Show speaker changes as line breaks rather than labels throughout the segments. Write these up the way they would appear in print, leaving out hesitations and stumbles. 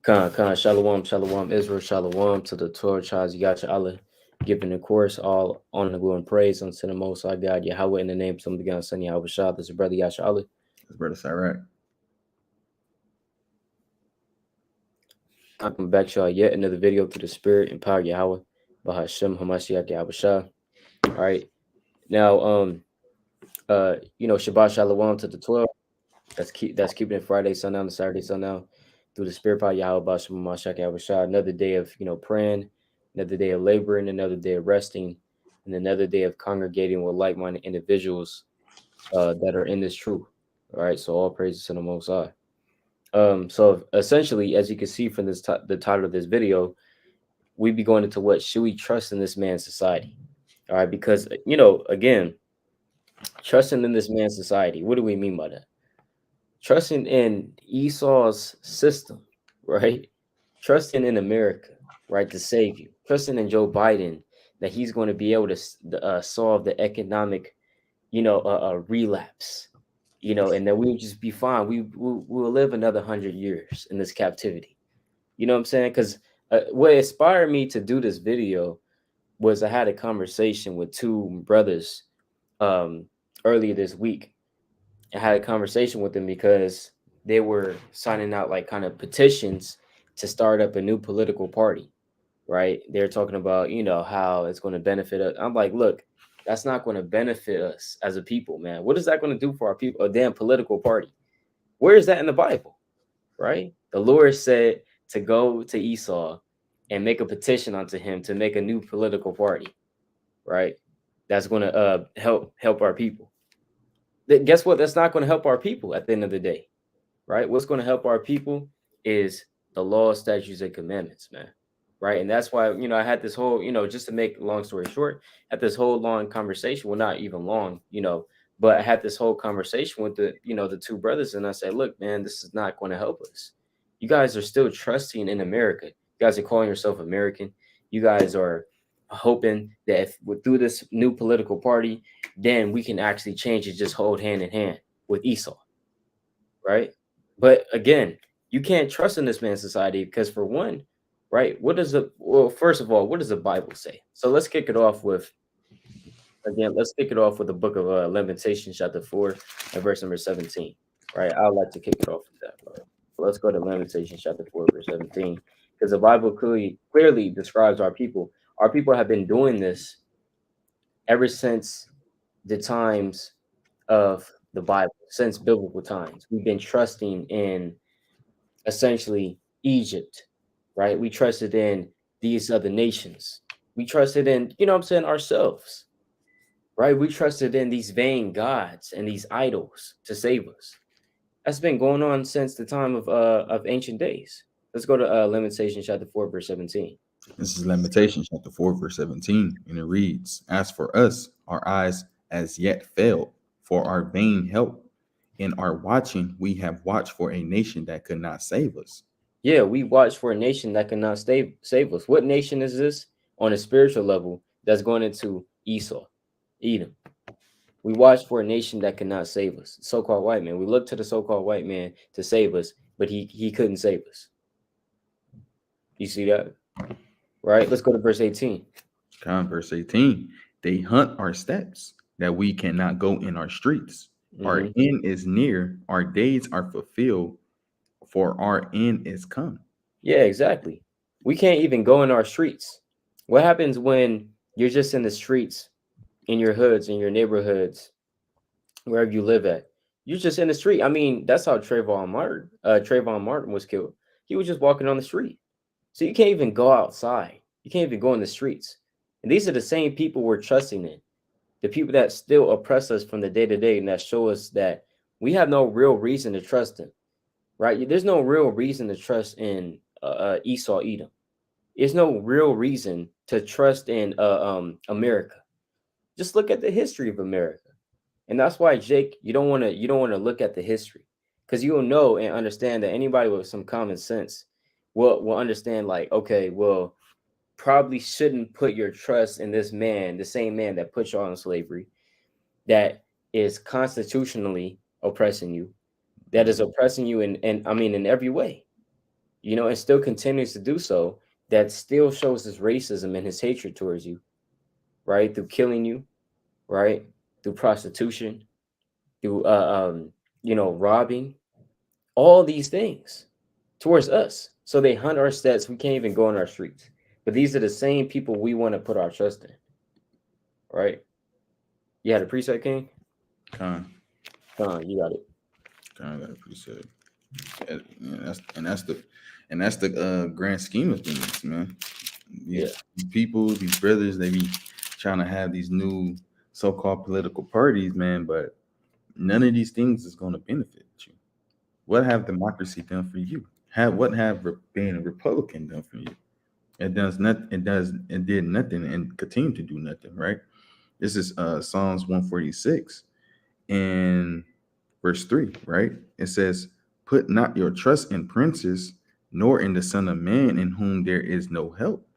Khan, Shalom, Shalom, Israel, Shalom to the 12 tribes. You got your Allah giving the course all honor, glory, and praise unto the Most High God, Yahweh, in the name of some begun, Son Yahweh Shah. This is brother Yasha Allah.
That's Brother Sirach.
Welcome back to y'all yet another video through the Spirit and power Yahweh, Bahashem Hamashiach Yahweh Shah. All right. Now, Shabbat Shalom to the 12. That's keeping it Friday, sundown to Saturday, sundown. Through the Spirit power Yahweh Bahashem Hamashiach Yahweh Shah. Another day of praying, another day of laboring, another day of resting, and another day of congregating with like-minded individuals that are in this truth. All right, so all praises to the Most High. So essentially, as you can see from the title of this video, we be going into what should we trust in this man's society? All right, because again, trusting in this man's society. What do we mean by that? Trusting in Esau's system, right? Trusting in America, right, to save you. Trusting in Joe Biden that he's going to be able to solve the economic, relapse, and then we'll just be fine. We'll live another 100 years in this captivity. You know what I'm saying? Because what inspired me to do this video was I had a conversation with two brothers um, earlier this week. I had a conversation with them because they were signing out like kind of petitions to start up a new political party, right? They're talking about, how it's going to benefit us. I'm like, look, that's not going to benefit us as a people, man. What is that going to do for our people? A damn political party. Where is that in the Bible, right? The Lord said to go to Esau and make a petition unto him to make a new political party, right? That's going to help our people. Guess what? That's not going to help our people at the end of the day, right? What's going to help our people is the law, statutes, and commandments, man. Right. And that's why, I had this whole, just to make a long story short, had this whole long conversation. Well, not even long, but I had this whole conversation with the two brothers. And I said, look, man, this is not going to help us. You guys are still trusting in America. You guys are calling yourself American. You guys are hoping that if through this new political party, then we can actually change it, just hold hand in hand with Esau. Right. But again, you can't trust in this man's society because, for one, right, first of all, what does the Bible say? So let's kick it off with the book of Lamentations, chapter 4, and verse number 17. Right. I'd like to kick it off with that. Right? So let's go to Lamentations, chapter 4, verse 17, because the Bible clearly describes our people. Our people have been doing this ever since the times of the Bible, since biblical times. We've been trusting in essentially Egypt, right? We trusted in these other nations. We trusted in, ourselves, right? We trusted in these vain gods and these idols to save us. That's been going on since the time of ancient days. Let's go to Lamentations chapter 4, verse 17.
This is Lamentations chapter 4, verse 17, and it reads, "As for us, our eyes as yet failed for our vain help. In our watching, we have watched for a nation that could not save us."
Yeah, we watch for a nation that cannot save us. What nation is this on a spiritual level that's going into Esau, Edom? We watch for a nation that cannot save us. So-called white man. We look to the so-called white man to save us, but he couldn't save us. You see that? Right? Let's go to verse 18.
Verse 18, "They hunt our steps, that we cannot go in our streets. Our
Mm-hmm.
end is near, our days are fulfilled, for our end is come."
Yeah, exactly. We can't even go in our streets. What happens when you're just in the streets, in your hoods, in your neighborhoods, wherever you live at? You're just in the street. I mean, that's how Trayvon Martin was killed. He was just walking on the street. So you can't even go outside. You can't even go in the streets. And these are the same people we're trusting in. The people that still oppress us from the day to day and that show us that we have no real reason to trust them, right? There's no real reason to trust in Esau Edom. There's no real reason to trust in America. Just look at the history of America. And that's why, Jake, you don't want to look at the history, because you'll know and understand that anybody with some common sense will understand, like, okay, well, probably shouldn't put your trust in this man, the same man that put you on slavery, that is constitutionally oppressing you, that is oppressing you in I mean in every way. you know, and still continues to do so, that still shows his racism and his hatred towards you, right? Through killing you, right? Through prostitution, through you know, robbing, all these things towards us. So they hunt our steps. We can't even go on our streets. But these are the same people we want to put our trust in, right? You had a preset, King?
Con,
Come on, you got it.
Con got a preset. And that's the grand scheme of things, man.
Yeah.
These people, these brothers, they be trying to have these new so-called political parties, man, but none of these things is going to benefit you. What have democracy done for you? Being a Republican done for you? It does not. It did nothing and continue to do nothing. Right. This is Psalms 146 and verse 3. Right. It says, "Put not your trust in princes, nor in the Son of Man, in whom there is no help."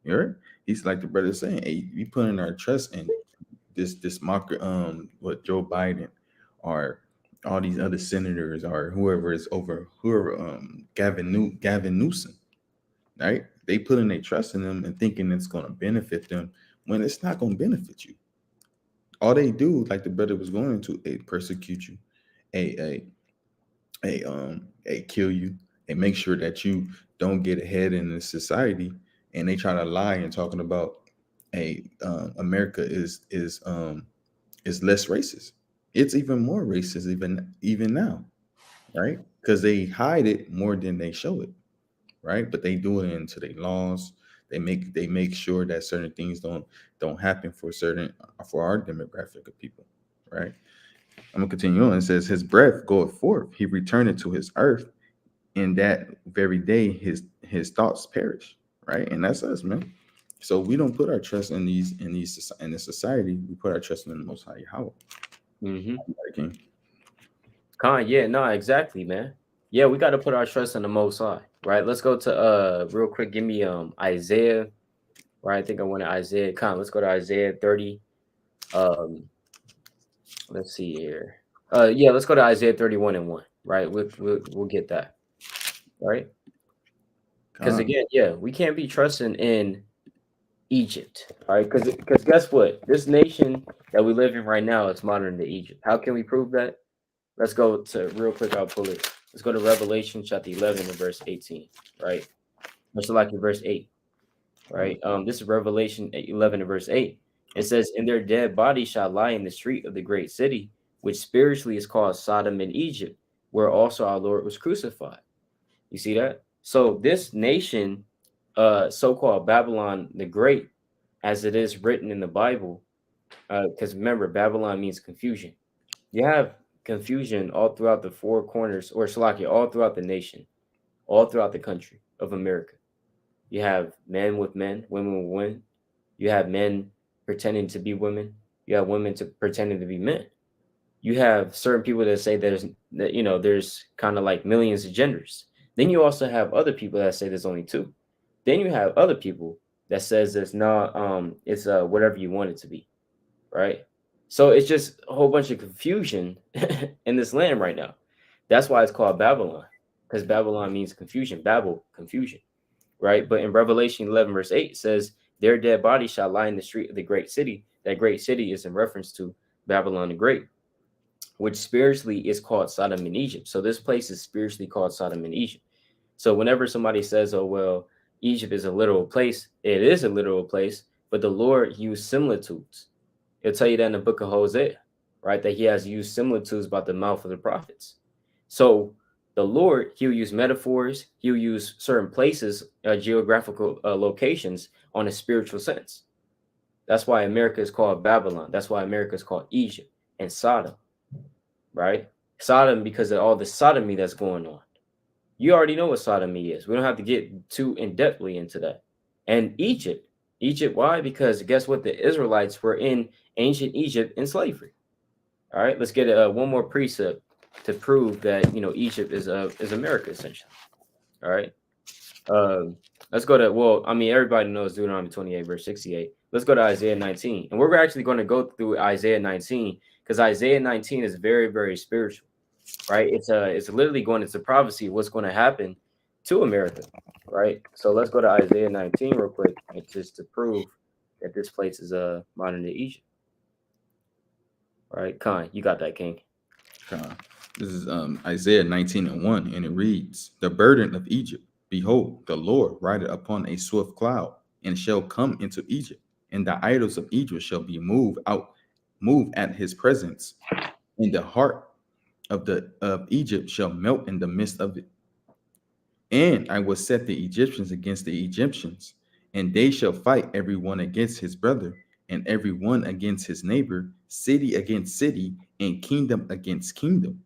Right. He's like the brother saying, "Hey, we putting our trust in this mocker, what Joe Biden or all these other senators or whoever is over whoever Gavin Newsom, right? They putting their trust in them and thinking it's going to benefit them when it's not going to benefit you. All they do, like the brother was going to, they persecute you, a a kill you, and make sure that you don't get ahead in the society. And they try to lie and talking about America is less racist. It's even more racist even now, right? Because they hide it more than they show it, right? But they do it into their laws. They make sure that certain things don't happen for our demographic of people, right? I'm gonna continue on. It says, "His breath goeth forth; he returneth to his earth. In that very day, his thoughts perish." Right, and that's us, man. So we don't put our trust in this society. We put our trust in the Most High Yahweh.
Mm-hmm.
King.
Yeah, no, exactly, man. Yeah, we got to put our trust in the Most High, right? Let's go to real quick. Give me Isaiah, right? I think I wanted Isaiah. Let's go to Isaiah 30. Um, let's see here. Yeah, let's go to Isaiah 31 and 1, right? We'll get that, right? Because
Con.
again, yeah, we can't be trusting in Egypt, right? Because guess what? This nation that we live in right now is modern day Egypt. How can we prove that? Let's go to real quick. I'll pull it. Let's go to Revelation chapter 11 and verse 18, right? Let's like in verse 8, right? This is Revelation 11 and verse 8. It says, "And their dead bodies shall lie in the street of the great city, which spiritually is called Sodom and Egypt, where also our Lord was crucified." You see that? So this nation, so-called Babylon the Great, as it is written in the Bible, because remember, Babylon means confusion. You have confusion all throughout the four corners, or Slovakia, all throughout the nation, all throughout the country of America. You have men with men, women with women. You have men pretending to be women. You have women pretending to be men. You have certain people that say there's kind of like millions of genders. Then you also have other people that say there's only two. Then you have other people that says there's not it's whatever you want it to be, right? So it's just a whole bunch of confusion in this land right now. That's why it's called Babylon, because Babylon means confusion, Babel, confusion, right? But in Revelation 11, verse 8 says, "Their dead bodies shall lie in the street of the great city." That great city is in reference to Babylon the Great, which spiritually is called Sodom and Egypt. So this place is spiritually called Sodom and Egypt. So whenever somebody says, "Oh, well, Egypt is a literal place," it is a literal place, but the Lord used similitudes. He'll tell you that in the book of Hosea, right? That he has used similitudes about the mouth of the prophets. So the Lord, he'll use metaphors, he'll use certain places, geographical locations on a spiritual sense. That's why America is called Babylon. That's why America is called Egypt and Sodom, right? Sodom, because of all the sodomy that's going on. You already know what sodomy is. We don't have to get too in-depthly into that. And Egypt, why? Because guess what? The Israelites were in ancient Egypt in slavery. All right, let's get one more precept to prove that Egypt is America essentially. All right, let's go to everybody knows Deuteronomy 28 verse 68. Let's go to Isaiah 19, and we're actually going to go through Isaiah 19 because Isaiah 19 is very very spiritual, right? It's literally going into prophecy of what's going to happen to America, right? So let's go to Isaiah 19 real quick, and just to prove that this place is modern day Egypt, right? Khan, you got that, King.
Uh, this is Isaiah 19:1, and it reads, "The burden of Egypt, behold, the Lord rideth upon a swift cloud, and shall come into Egypt, and the idols of Egypt shall be moved at his presence, and the heart of Egypt shall melt in the midst of it. And I will set the Egyptians against the Egyptians, and they shall fight every one against his brother, and every one against his neighbor, city against city, and kingdom against kingdom."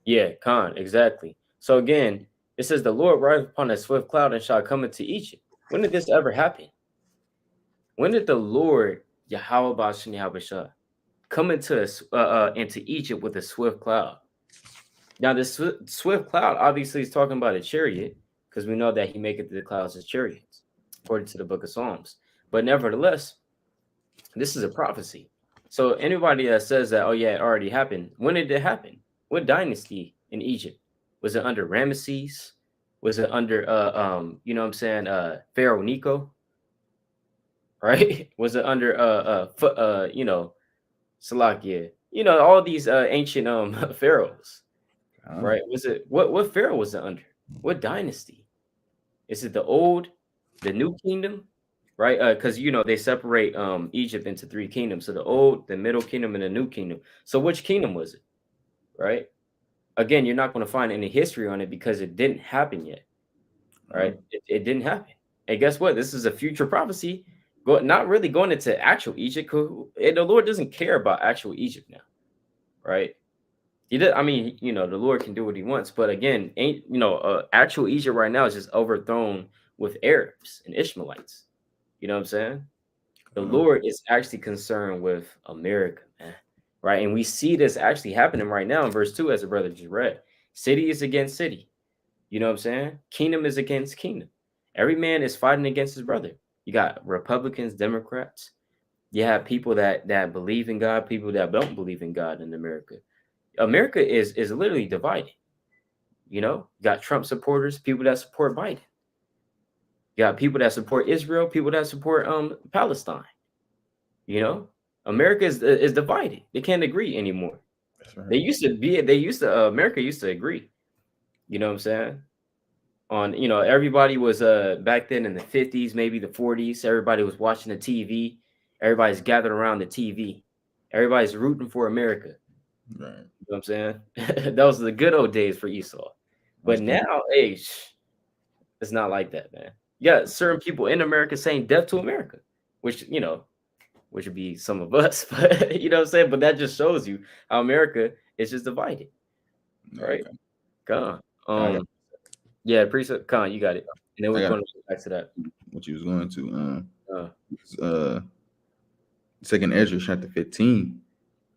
Yeah, Khan, exactly. So again, it says the Lord rides upon a swift cloud and shall come into Egypt. When did this ever happen? When did the Lord Yahweh Bashan Yahweh come into Egypt with a swift cloud? Now, this swift cloud obviously is talking about a chariot, because we know that he maketh the clouds his chariots, according to the book of Psalms. But nevertheless, this is a prophecy. So anybody that says that, oh yeah, it already happened, when did it happen? What dynasty in Egypt? Was it under Ramesses? Was it under you know what I'm saying, Pharaoh Nico? Right? Was it under you know, Salakia? You know, all these ancient pharaohs,
Ah,
right? Was it what pharaoh was it under? What dynasty? Is it the old, the new kingdom? Right? Because you know they separate Egypt into three kingdoms. So the old, the middle kingdom, and the new kingdom. So which kingdom was it? Right? Again, you're not going to find any history on it because it didn't happen yet.
ah,
Right? It didn't happen. And guess what? This is a future prophecy. Not really going into actual Egypt. The Lord doesn't care about actual Egypt now. Right? He did. I mean, you know, the Lord can do what He wants, but again, ain't you know, actual Egypt right now is just overthrown with Arabs and Ishmaelites. You know what I'm saying? The
ah,
Lord is actually concerned with America, man. Right, and we see this actually happening right now in verse 2, as the brother just read. City is against city. You know what I'm saying? Kingdom is against kingdom. Every man is fighting against his brother. You got Republicans, Democrats. You have people that believe in God, people that don't believe in God in America. America is literally divided. You know, you got Trump supporters, people that support Biden. You got people that support Israel, people that support Palestine. You know, America is divided. They can't agree anymore.
that's right.
They used to be. They used to. America used to agree. You know what I'm saying? On you know, everybody was back then in the 50s, maybe the 40s. Everybody was watching the TV. Everybody's gathered around the TV. Everybody's rooting for America.
Right.
You know what I'm saying? Those are the good old days for Esau. But
That's right.
now, hey, it's not like that, man. You got certain people in America saying death to America, which, you know, which would be some of us, but you know what I'm saying? But that just shows you how America is just divided,
Yeah,
right?
okay.
Con.
I got,
Yeah, Precept Con, you got it. And then
I
we're
got
going to go back to that.
what you was going to.
Uh,
Uh, Second Ezra chapter 15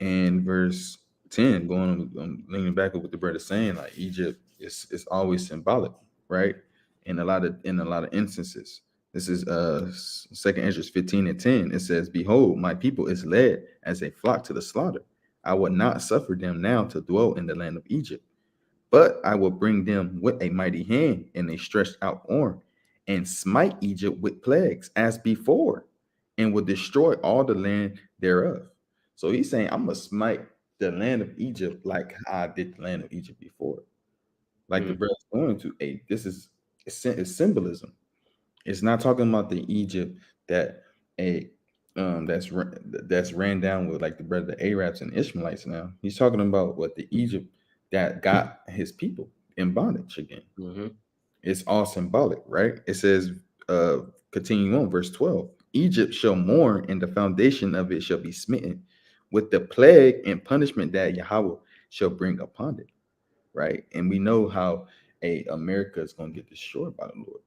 and verse 10, going on leaning back up with the brother saying like Egypt is always symbolic, right? In a lot of instances. This is Second Ezra 15 and 10. It says, "Behold, my people is led as a flock to the slaughter. I will not suffer them now to dwell in the land of Egypt. But I will bring them with a mighty hand and a stretched out arm, and smite Egypt with plagues as before, and will destroy all the land thereof." So he's saying, I'm gonna smite the land of Egypt like how I did the land of Egypt before. Like the
mm,
brother's going to, hey, this is it's symbolism. It's not talking about the Egypt that a that's ran down with like the brother the Arabs and Ishmaelites now. He's talking about what the Egypt that got his people in bondage again.
mm-hmm,
It's all symbolic, right? It says, continuing on, verse 12, "Egypt shall mourn, and the foundation of it shall be smitten with the plague and punishment that Yahweh shall bring upon it." Right? And we know how a America is going to get destroyed by the Lord.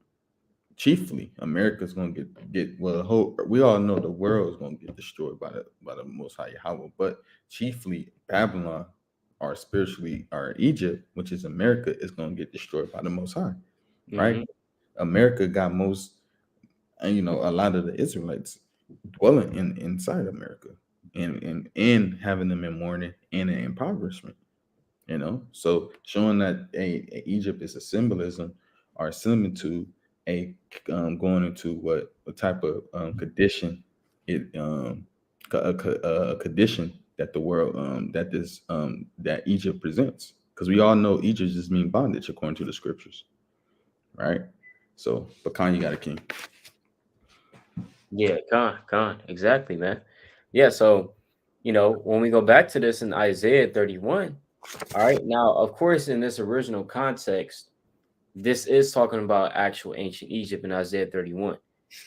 Chiefly, America's going to get well. The whole we all know the world is going to get destroyed by the Most High Yahweh, but chiefly Babylon, or spiritually, or Egypt, which is America, is going to get destroyed by the Most High. Right?
mm-hmm,
America got most, and a lot of the Israelites dwelling inside America, and having them in mourning and in impoverishment. So showing that Egypt is a symbolism are similar to a going into what type of condition it a condition that the world that Egypt presents, because we all know Egypt just mean bondage according to the scriptures, right? So, but Khan, you got a king.
Yeah, exactly, man. Yeah, so when we go back to this in Isaiah 31, all right, now of course in this original context, this is talking about actual ancient Egypt in Isaiah 31.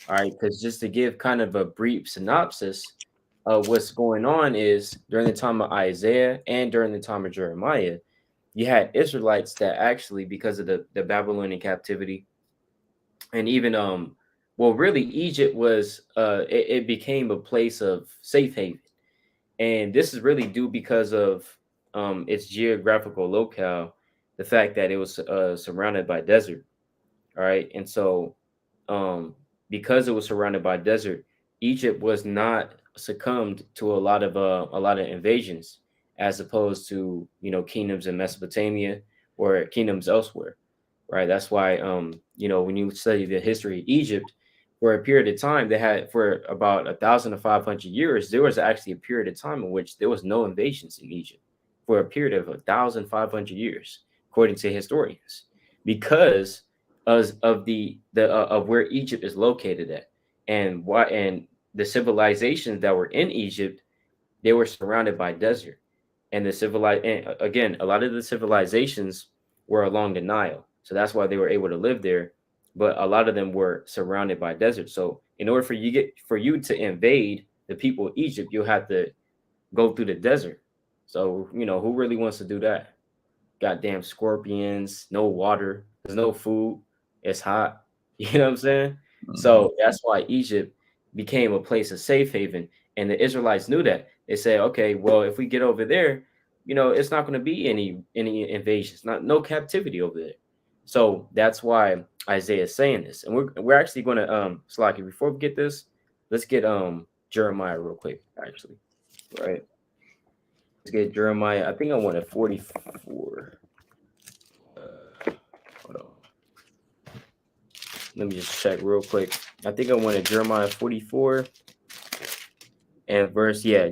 All right, because just to give kind of a brief synopsis of what's going on is during the time of Isaiah and during the time of Jeremiah, you had Israelites that actually, because of the Babylonian captivity, and even well, really Egypt was it became a place of safe haven, and this is really due because of its geographical locale, the fact that it was surrounded by desert. All right, and so um, because it was surrounded by desert, Egypt was not succumbed to a lot of invasions, as opposed to kingdoms in Mesopotamia or kingdoms elsewhere, right? That's why when you study the history of Egypt, for a period of time they had for about 1,500 years, there was actually a period of time in which there was no invasions in Egypt for a period of 1,500 years, according to historians, because of the of where Egypt is located at, and the civilizations that were in Egypt, they were surrounded by desert, and again, a lot of the civilizations were along the Nile, so that's why they were able to live there, but a lot of them were surrounded by desert. So in order for you to invade the people of Egypt, you'll have to go through the desert. So who really wants to do that? Goddamn scorpions, no water, there's no food, it's hot. You know what I'm saying?
Mhm.
So that's why Egypt became a place of safe haven. And the Israelites knew that. They said, okay, well, if we get over there, it's not going to be any invasions, not no captivity over there. So that's why Isaiah is saying this. And we're actually going to Slocky, before we get this, let's get Jeremiah real quick, actually. Right. Let's get Jeremiah. I think I wanted 44. Hold on. Let me just check real quick. I think I wanted Jeremiah 44 and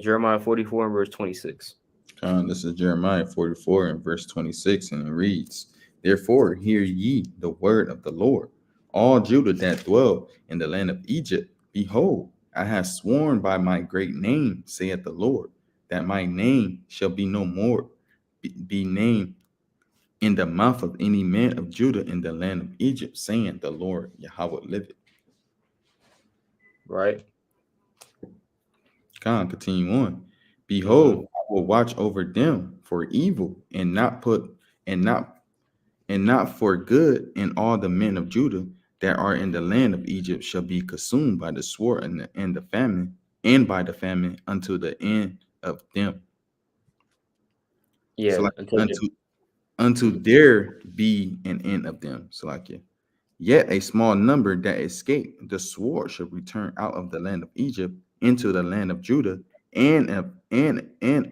Jeremiah 44 and verse 26.
Khan, this is Jeremiah 44 and verse 26, and it reads, "Therefore hear ye the word of the Lord, all Judah that dwell in the land of Egypt. Behold, I have sworn by my great name, saith the Lord, that my name shall be no more be named in the mouth of any man of Judah in the land of Egypt, saying, the Lord Yahweh liveth."
Right?
Khan, continue on.
Mm-hmm.
"Behold, I will watch over them for evil, and not and not for good, and all the men of Judah that are in the land of Egypt shall be consumed by the sword and the famine, and by the famine unto the end of them." So
Yeah,
like
until
unto
Mhm.
there be an end of them. So like, yeah. Yet a small number that escape the sword shall return out of the land of Egypt into the land of Judah, and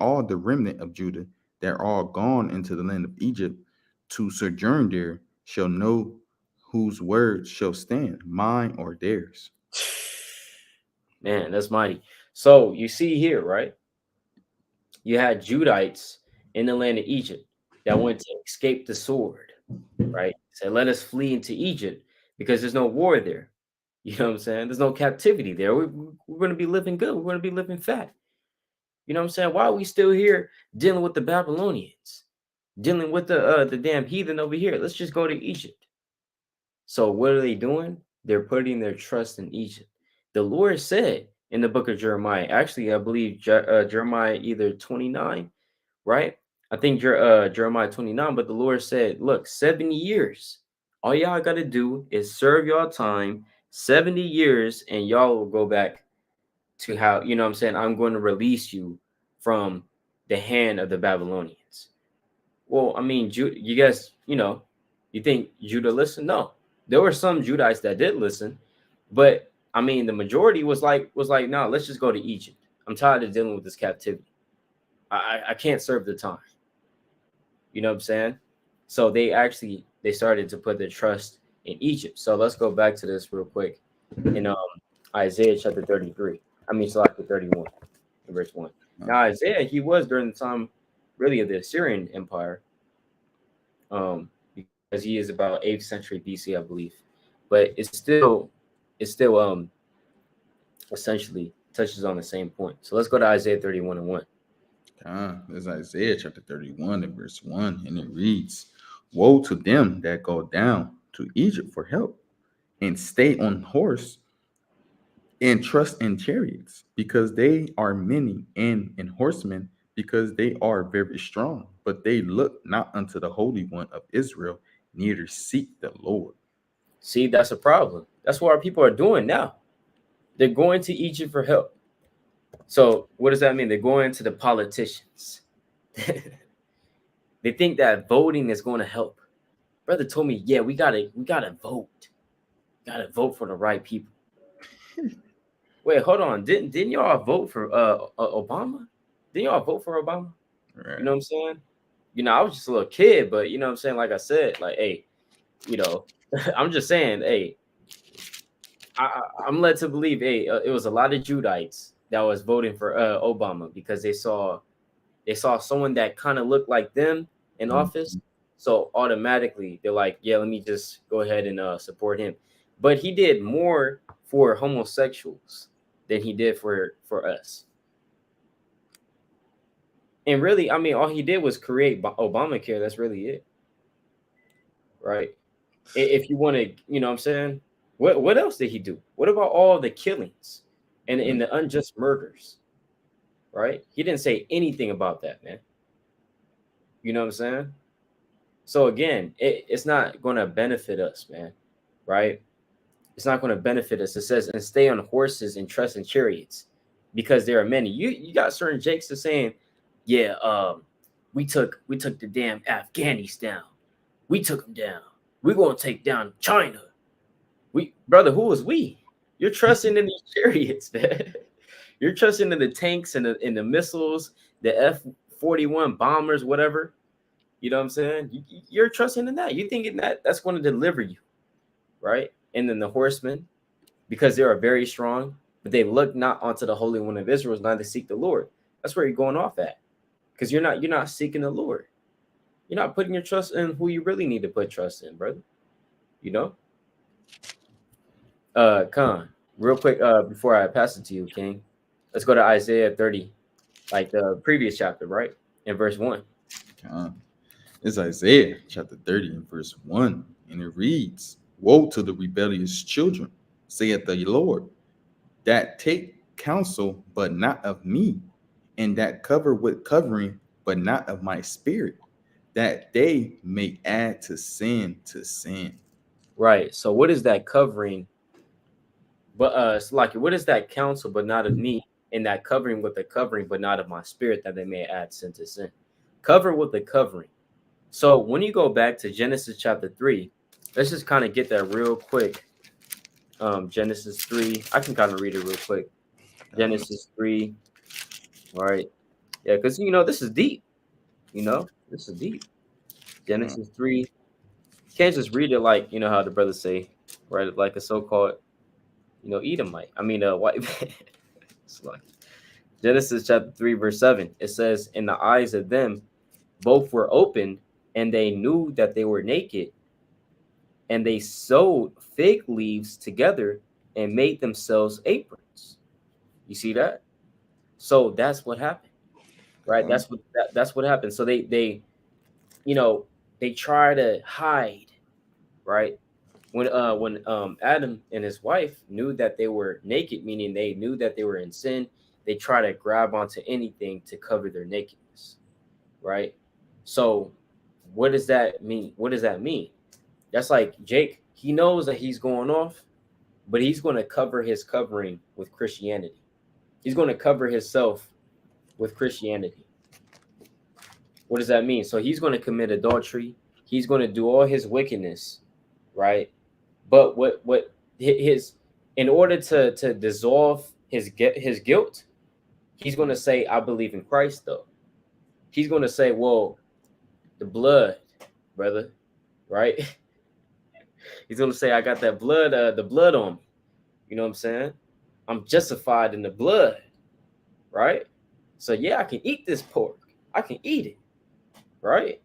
all the remnant of Judah that are all gone into the land of Egypt to sojourn there shall know whose words shall stand, mine or theirs.
Man, that's mighty. So you see here, right? You had Judites in the land of Egypt that went to escape the sword, right? Said, let us flee into Egypt because there's no war there. You know what I'm saying? There's no captivity there. We're going to be living good. We're going to be living fat. You know what I'm saying? Why are we still here dealing with the Babylonians, dealing with the damn heathen over here? Let's just go to Egypt. So what are they doing? They're putting their trust in Egypt. The Lord said in the book of Jeremiah, actually, I believe Jeremiah either 29, right? I think Jeremiah 29, but the Lord said, look, 70 years. All y'all got to do is serve y'all time 70 years, and y'all will go back to how, what I'm saying? I'm going to release you from the hand of the Babylonians. Well, I mean, you guys, you think Judah listened? No, there were some Judites that did listen, but I mean, the majority was like, no, let's just go to Egypt. I'm tired of dealing with this captivity. I can't serve the time. You know what I'm saying? So they started to put their trust in Egypt. So let's go back to this real quick in Isaiah chapter 33. I mean, chapter 31, in verse 1.
Uh,
Now, Isaiah, he was during the time really of the Assyrian Empire, because he is about 8th century BC, I believe. But it's still essentially touches on the same point. So let's go to Isaiah 31 and 1.
There's Isaiah chapter 31 and verse 1, and it reads, woe to them that go down to Egypt for help and stay on horse and trust in chariots, because they are many, and in horsemen, because they are very strong. But they look not unto the Holy One of Israel, neither seek the Lord.
See, that's a problem. That's what our people are doing now. They're going to Egypt for help. So what does that mean? They're going to the politicians. They think that voting is going to help. Brother told me, yeah, we gotta vote. Gotta vote for the right people. Wait, hold on. Didn't y'all vote for Obama? Didn't y'all vote for Obama? You
Right.
know what I'm saying? I was just a little kid, but you know what I'm saying? Like I said, like, hey, you know, I'm just saying, hey, I'm led to believe, hey, it was a lot of Judites that was voting for Obama because they saw someone that kind of looked like them in office.
Mhm.
So automatically they're like, yeah, let me just go ahead and support him. But he did more for homosexuals than he did for us. And really, I mean, all he did was create Obamacare. That's really it, right? If you want to, you know what I'm saying? What else did he do? What about all the killings and in the unjust murders, right? He didn't say anything about that, man. You know what I'm saying? So again, it's not going to benefit us, man, right? It's not going to benefit us. It says, and stay on horses and trust in chariots, because there are many. You got certain jakes that saying, yeah, we took the damn Afghanis down. We took them down. We're gonna take down China. We brother, who is we? You're trusting in these chariots, man. You're trusting in the tanks and the missiles, the F-41 bombers, whatever. You know what I'm saying? You're trusting in that. You thinking that that's going to deliver you, right? And then the horsemen, because they are very strong, but they look not onto the Holy One of Israel, neither seek the Lord. That's where you're going off at, because you're not seeking the Lord. You're not putting your trust in who you really need to put trust in, brother. You know. Khan, real quick, before I pass it to you, King, let's go to Isaiah 30, like the previous chapter, right? In verse 1.
Uh, it's Isaiah chapter 30 and verse 1, and it reads, woe to the rebellious children, saith the Lord, that take counsel, but not of me, and that cover with covering, but not of my spirit, that they may add to sin to sin.
Right. So what is that covering? But it's like, what is that counsel, but not of me, and that covering with the covering, but not of my spirit, that they may add sin to sin. Cover with the covering. So when you go back to Genesis chapter 3, let's just kind of get that real quick. Genesis 3. I can kind of read it real quick. Genesis 3. All right. Yeah, because this is deep. This is deep.
Uh,
Genesis 3. You can't just read it like, how the brothers say, right? Like a so-called, Edomite. I mean, white man. It's like Genesis chapter 3, verse 7. It says, in the eyes of them, both were opened, and they knew that they were naked, and they sewed fig leaves together and made themselves aprons. You see that? So that's what happened, right?
uh,
That's what happened. So you know they try to hide, right? When Adam and his wife knew that they were naked, meaning they knew that they were in sin, they try to grab onto anything to cover their nakedness, right? So what does that mean? What does that mean? That's like Jake. He knows that he's going off, but he's going to cover his covering with Christianity. He's going to cover himself with Christianity. What does that mean? So he's going to commit adultery. He's going to do all his wickedness, right? But what his in order to dissolve his guilt, he's going to say, I believe in Christ, though. He's going to say, well, the blood, brother, right? He's gonna say, I got that blood, the blood on me. You know what I'm saying? I'm justified in the blood, right? So yeah, I can eat this pork. I can eat it, right?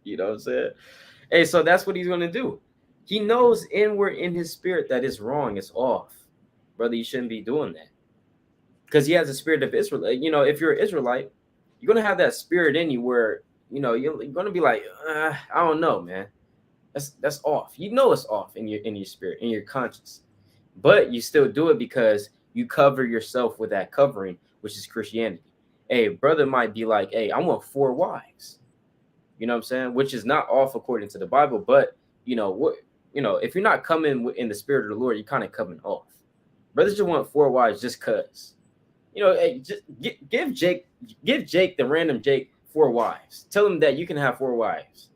You know what I'm saying? Hey, so that's what he's gonna do. He knows inward in his spirit that it's wrong, it's off. Brother, you shouldn't be doing that. Because he has a spirit of Israel. You know, if you're an Israelite, you're gonna have that spirit in you where you're gonna be like, I don't know, man. That's off. You know it's off in your spirit, in your conscience. But you still do it because you cover yourself with that covering, which is Christianity. Hey, brother might be like, hey, I want 4 wives. You know what I'm saying? Which is not off according to the Bible, but if you're not coming in the spirit of the Lord, you're kind of coming off. Brothers just want 4 wives just cause. Hey, just give Jake, the random Jake, 4 wives. Tell him that you can have 4 wives.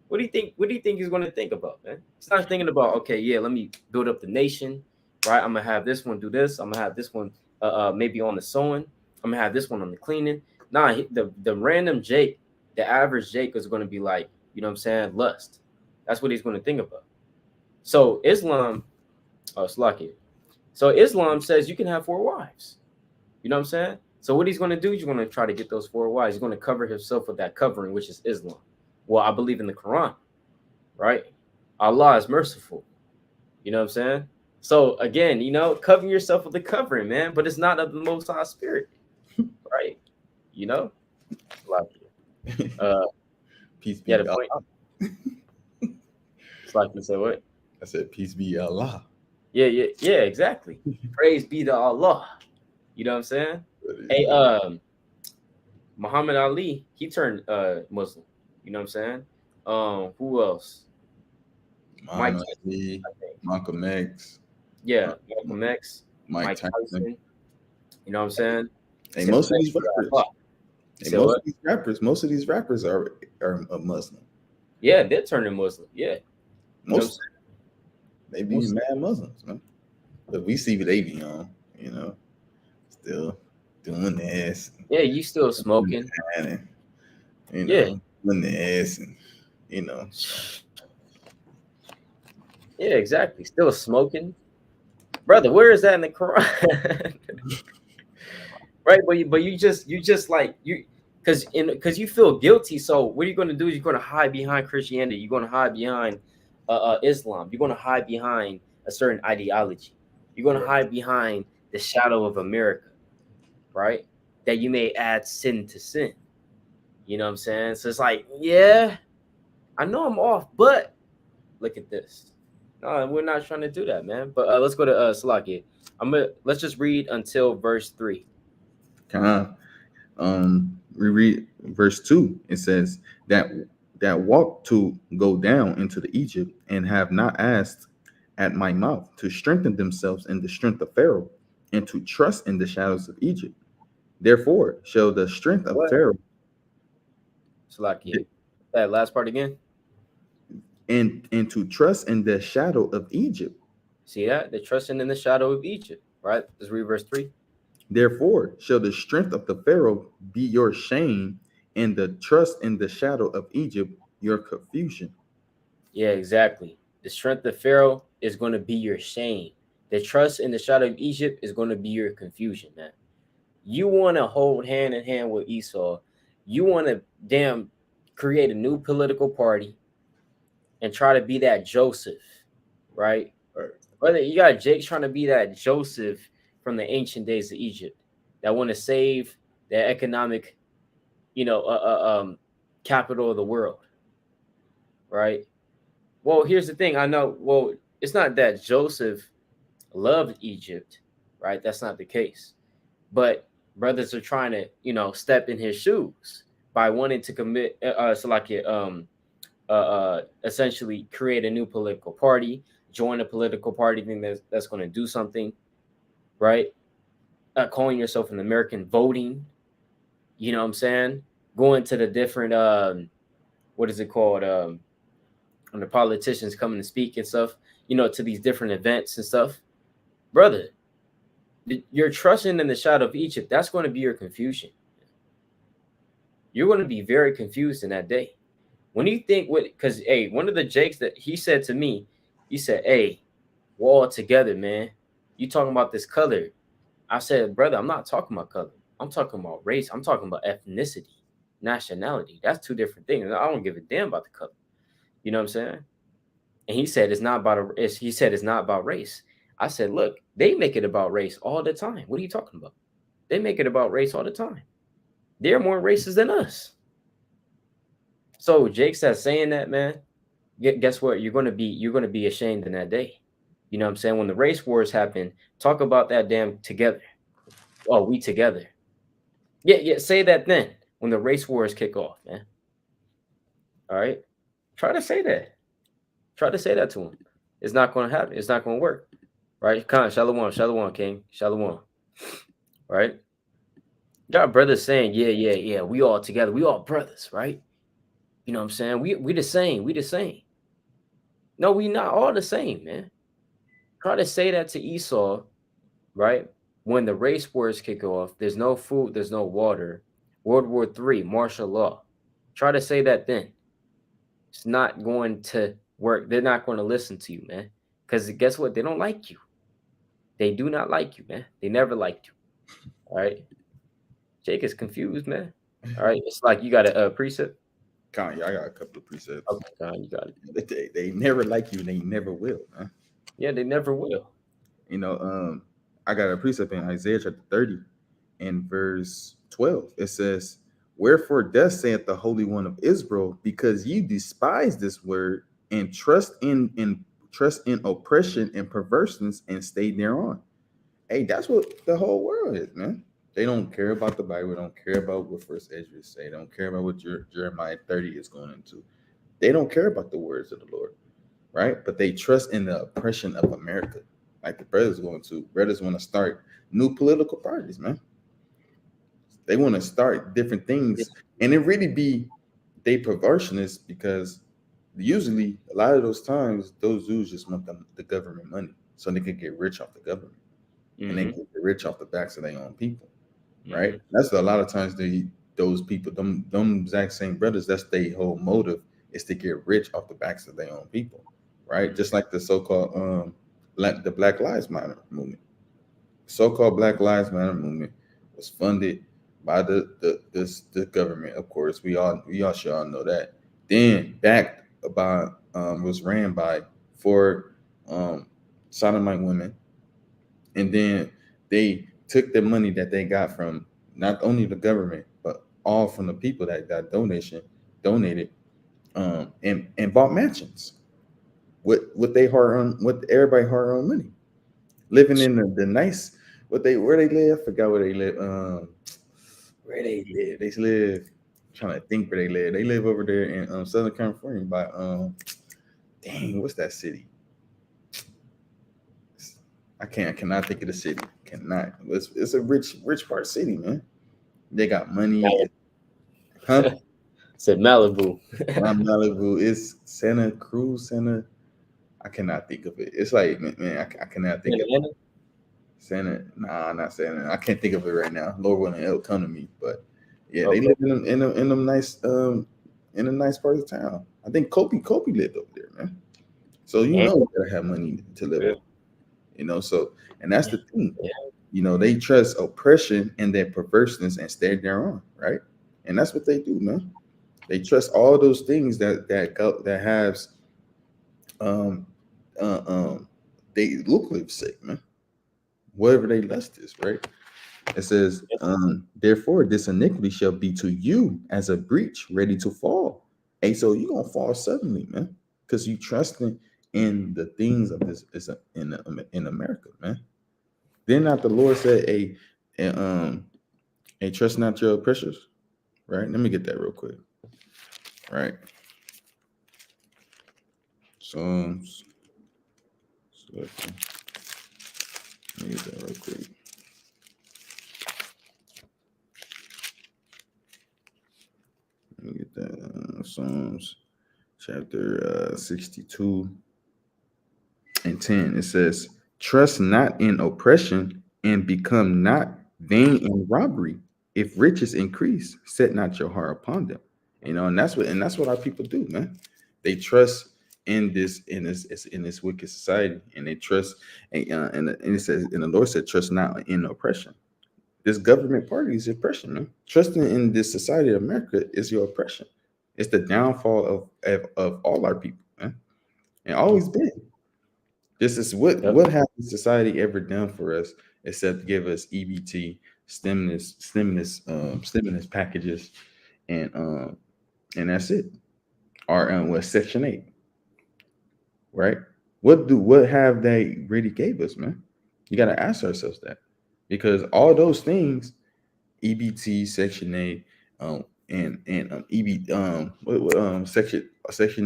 What do you think? What do you think he's going to think about, man? He's not thinking about, okay, yeah, let me build up the nation, right? I'm gonna have this one do this. I'm gonna have this one, maybe on the sewing. I'm gonna have this one on the cleaning. Nah, the random Jake, the average Jake is going to be like, you know what I'm saying, lust. That's what he's going to think about. So Islam, Slakia. So Islam says you can have 4 wives. You know what I'm saying? So what he's going to do, he's going to try to get those 4 wives. He's going to cover himself with that covering, which is Islam. Well, I believe in the Quran, right? Allah is merciful. You know what I'm saying? So again, covering yourself with the covering, man, but it's not of the Most High Spirit, right? You know, like,
Peace be Allah.
It's like you said, what?
I said, peace be Allah.
Yeah, exactly. Praise be to Allah. You know what I'm saying? Hey, Muhammad Ali, he turned Muslim. You know what I'm saying? Who else?
Mike Ali, Malcolm X.
Yeah, Malcolm X, Mike Tyson. You know what I'm saying?
Hey, most of these rappers are Muslim.
Yeah, they're turning Muslim. Yeah.
Most they be mad Muslims, man. But we see what they be on, still doing this.
Yeah, you still smoking.
And, doing this and
Yeah, exactly. Still smoking. Brother, where is that in the Quran? Right, but you just like you because you feel guilty. So what you're going to do is you're going to hide behind Christianity. You're going to hide behind Islam. You're going to hide behind a certain ideology. You're going to hide behind the shadow of America, right? That you may add sin to sin. You know what I'm saying? So it's like, yeah, I know I'm off, but look at this. No, we're not trying to do that, man. But let's go to Salakia. Let's just read until verse 3.
We read verse 2. It says that walk to go down into the Egypt and have not asked at my mouth to strengthen themselves in the strength of Pharaoh and to trust in the shadows of Egypt. Therefore shall the strength of Pharaoh.
Salakia. That last part again.
And to trust in the shadow of Egypt.
See that? They're trusting in the shadow of Egypt, right? Let's read verse 3.
Therefore shall the strength of the Pharaoh be your shame, and the trust in the shadow of Egypt your confusion.
Yeah, exactly. The strength of Pharaoh is going to be your shame. The trust in the shadow of Egypt is going to be your confusion, man. You want to hold hand in hand with Esau. You want to create a new political party and try to be that Joseph, right? Brother, you got Jake trying to be that Joseph from the ancient days of Egypt that want to save the economic, capital of the world, right? Well, here's the thing. I know. Well, it's not that Joseph loved Egypt, right? That's not the case. But brothers are trying to, step in his shoes by wanting to commit, essentially create a new political party, join a political party thing that's going to do something, right? Calling yourself an American, voting, you know what I'm saying? Going to the different, what is it called? When the politicians come and speak and stuff, to these different events and stuff. Brother, you're trusting in the shadow of Egypt. That's going to be your confusion. You're going to be very confused in that day. When you think what, because hey, one of the Jakes that he said to me, he said, "Hey, we're all together, man. You talking about this color?" I said, "Brother, I'm not talking about color. I'm talking about race. I'm talking about ethnicity, nationality. That's two different things. I don't give a damn about the color. You know what I'm saying?" And he said, "It's not about he said it's not about race." I said, "Look, they make it about race all the time. What are you talking about? They make it about race all the time. They're more racist than us." So Jake said, saying that, man, guess what? You're gonna be ashamed in that day. You know what I'm saying? When the race wars happen, talk about that damn together. Oh, we together. Yeah, yeah. Say that then when the race wars kick off, man. All right. Try to say that. Try to say that to him. It's not gonna happen. It's not gonna work. Right? Khan, Shalom, Shalom, King, Shalom. Right? Got brothers saying, yeah, yeah, yeah, we all together, we all brothers, right? You know what I'm saying? We the same, we the same. No, we not all the same, man. Try to say that to Esau, right? When the race wars kick off, there's no food, there's no water. World War III, martial law. Try to say that then. It's not going to work. They're not going to listen to you, man. Because guess what? They don't like you. They do not like you, man. They never liked you. All right. Jake is confused, man. All right. It's like you got a precept.
Kanye, I got a couple of precepts.
Okay, you got it.
They never like you, and they never will, man.
Yeah, they never will.
You know, I got a precept in Isaiah chapter 30 and verse 12. It says, "Wherefore thus saith the Holy One of Israel, because ye despise this word and trust in oppression and perverseness and stay thereon." Hey, that's what the whole world is, man. They don't care about the Bible. They don't care about what First Ezra say. They don't care about what Jeremiah 30 is going into. They don't care about the words of the Lord, right? But they trust in the oppression of America. Like the brothers going to. Brothers want to start new political parties, man. They want to start different
Yeah.
things. And it really be they perversionists because usually a lot of those times those dudes just want the government money so they can get rich off the government and they
Mm-hmm.
can get rich off the backs of their own people, right?
Mm-hmm.
That's a lot of times those people, them exact same brothers, that's their whole motive is to get rich off the backs of their own people, right? Just like the so-called the Black Lives Matter movement. So-called Black Lives Matter movement was funded by the government, of course. We all should all know that. Then backed by was ran by for sodomite women, and then they took the money that they got from not only the government but all from the people that got donated, and bought mansions with they hard on with everybody hard earned money, living in the nice what they where they live. I forgot where they live. Where they live? They live. Trying to think where they live. They live over there in Southern California by dang, what's that city? I cannot think of the city. Cannot. It's a rich part city, man. They got money, huh?
Said Malibu.
Not Malibu. It's Santa Cruz, Santa. I cannot think of it. It's like man, I cannot think of it.
Atlanta?
Santa. Nah, not Santa. I can't think of it right now. Lord willing, it'll come to me. But yeah, they
Okay.
live in them nice in a nice part of town. I think Kobe lived over there, man. So you
Yeah.
know you gotta have money to live
Yeah.
over. So and that's the thing.
Yeah.
They trust oppression and their perverseness and stay thereon, right? And that's what they do, man. They trust all those things that has um um they lucrative sake, man. Whatever they lust is, right? It says, therefore, this iniquity shall be to you as a breach ready to fall. Hey, so you're gonna fall suddenly, man, because you trusting in the things of this is in America, man. Then not the Lord said, hey, trust not your oppressors, right? Let me get that real quick, right? Psalms, let me get that real quick. Let me get that Psalms chapter 62 and 10. It says, trust not in oppression and become not vain in robbery. If riches increase, set not your heart upon them. And that's what our people do, man. They trust in this wicked society, and they trust, and it says, and the Lord said, trust not in oppression. This government party is oppression, man. Trusting in this society of America is your oppression. It's the downfall of all our people, man, and always been. This is
Yep.
what has society ever done for us except give us EBT, stimulus packages, and that's it. Or what Section 8, right? What have they really gave us, man? You got to ask ourselves that, because all those things, EBT, Section 8, and Section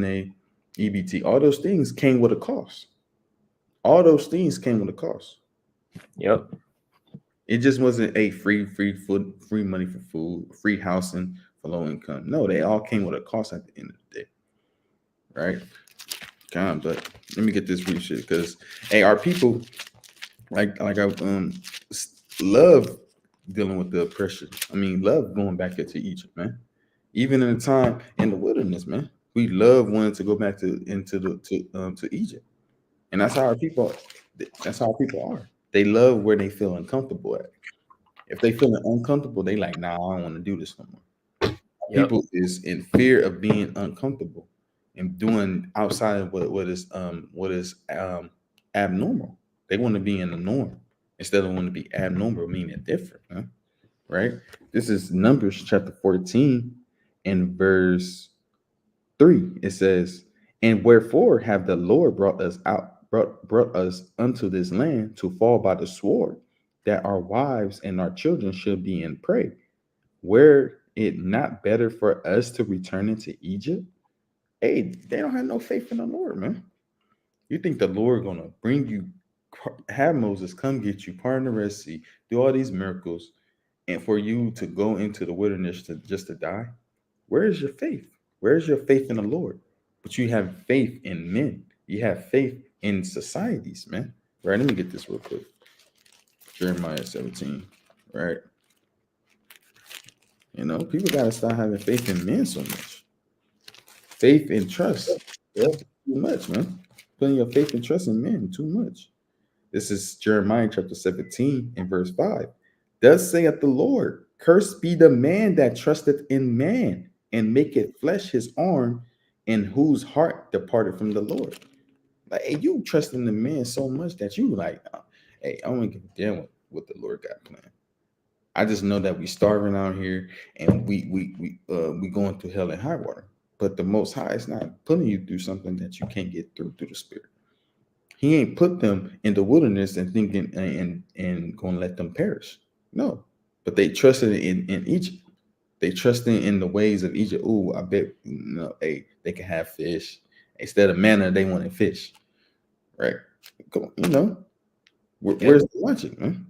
8, EBT, all those things came with a cost. All those things came with a cost.
Yep.
It just wasn't a free food, free money for food, free housing for low income. No, they all came with a cost at the end of the day, right? God, but let me get this real shit, because hey, our people, like I love dealing with the oppression. I mean, love going back into Egypt, man. Even in the time in the wilderness, man, we love wanting to go back to Egypt, and that's how our people. That's how people are. They love where they feel uncomfortable at. If they feeling uncomfortable, they like, nah, I don't want to do this no more.
Yep.
People is in fear of being uncomfortable and doing outside of what is abnormal. They want to be in the norm instead of want to be abnormal, meaning different, huh? Right? This is Numbers chapter 14 and verse 3. It says, "And wherefore have the Lord brought us unto this land to fall by the sword, that our wives and our children should be in prey? Were it not better for us to return into Egypt?" Hey, they don't have no faith in the Lord, man. You think the Lord gonna bring you, have Moses come get you, part in the Red Sea, do all these miracles, and for you to go into the wilderness to just to die? Where is your faith? Where is your faith in the Lord? But you have faith in men. You have faith in societies, man. Right? Let me get this real quick. Jeremiah 17. Right? People gotta start having faith in men so much. Faith and trust.
Yep.
Too much, man. Putting your faith and trust in men too much. This is Jeremiah chapter 17 and verse 5. Thus saith the Lord, cursed be the man that trusteth in man, and maketh flesh his arm, and whose heart departed from the Lord. Like, hey, you trust in the man so much that you like, hey, I don't give a damn what the Lord got planned. I just know that we starving out here, and we going through hell and high water. But the Most High is not putting you through something that you can't get through the Spirit. He ain't put them in the wilderness and thinking and gonna let them perish. No, but they trusted in Egypt. They trusted in the ways of Egypt. Ooh, I bet hey, they can have fish instead of manna. They wanted fish, right? Come on,
Yep.
where's the logic, man?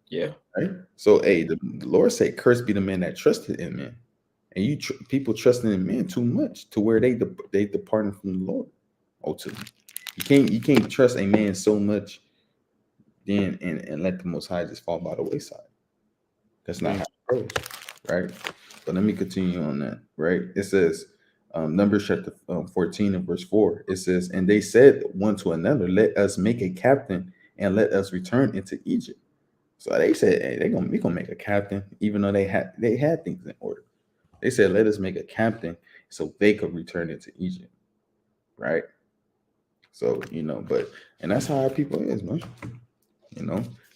Yeah.
Right? So, hey, the Lord said, "Cursed be the man that trusted in men," and people trusting in men too much to where they departing from the Lord. Ultimately, you can't trust a man so much then and let the Most High just fall by the wayside. That's not
Mm.
how it goes, right? But let me continue on that, right? It says, Numbers chapter 14 and verse 4. It says, "And they said one to another, let us make a captain and let us return into Egypt." So they said, hey, we gonna make a captain, even though they had things in order. They said, let us make a captain so they could return into Egypt, right? So but and that's how our people is, man.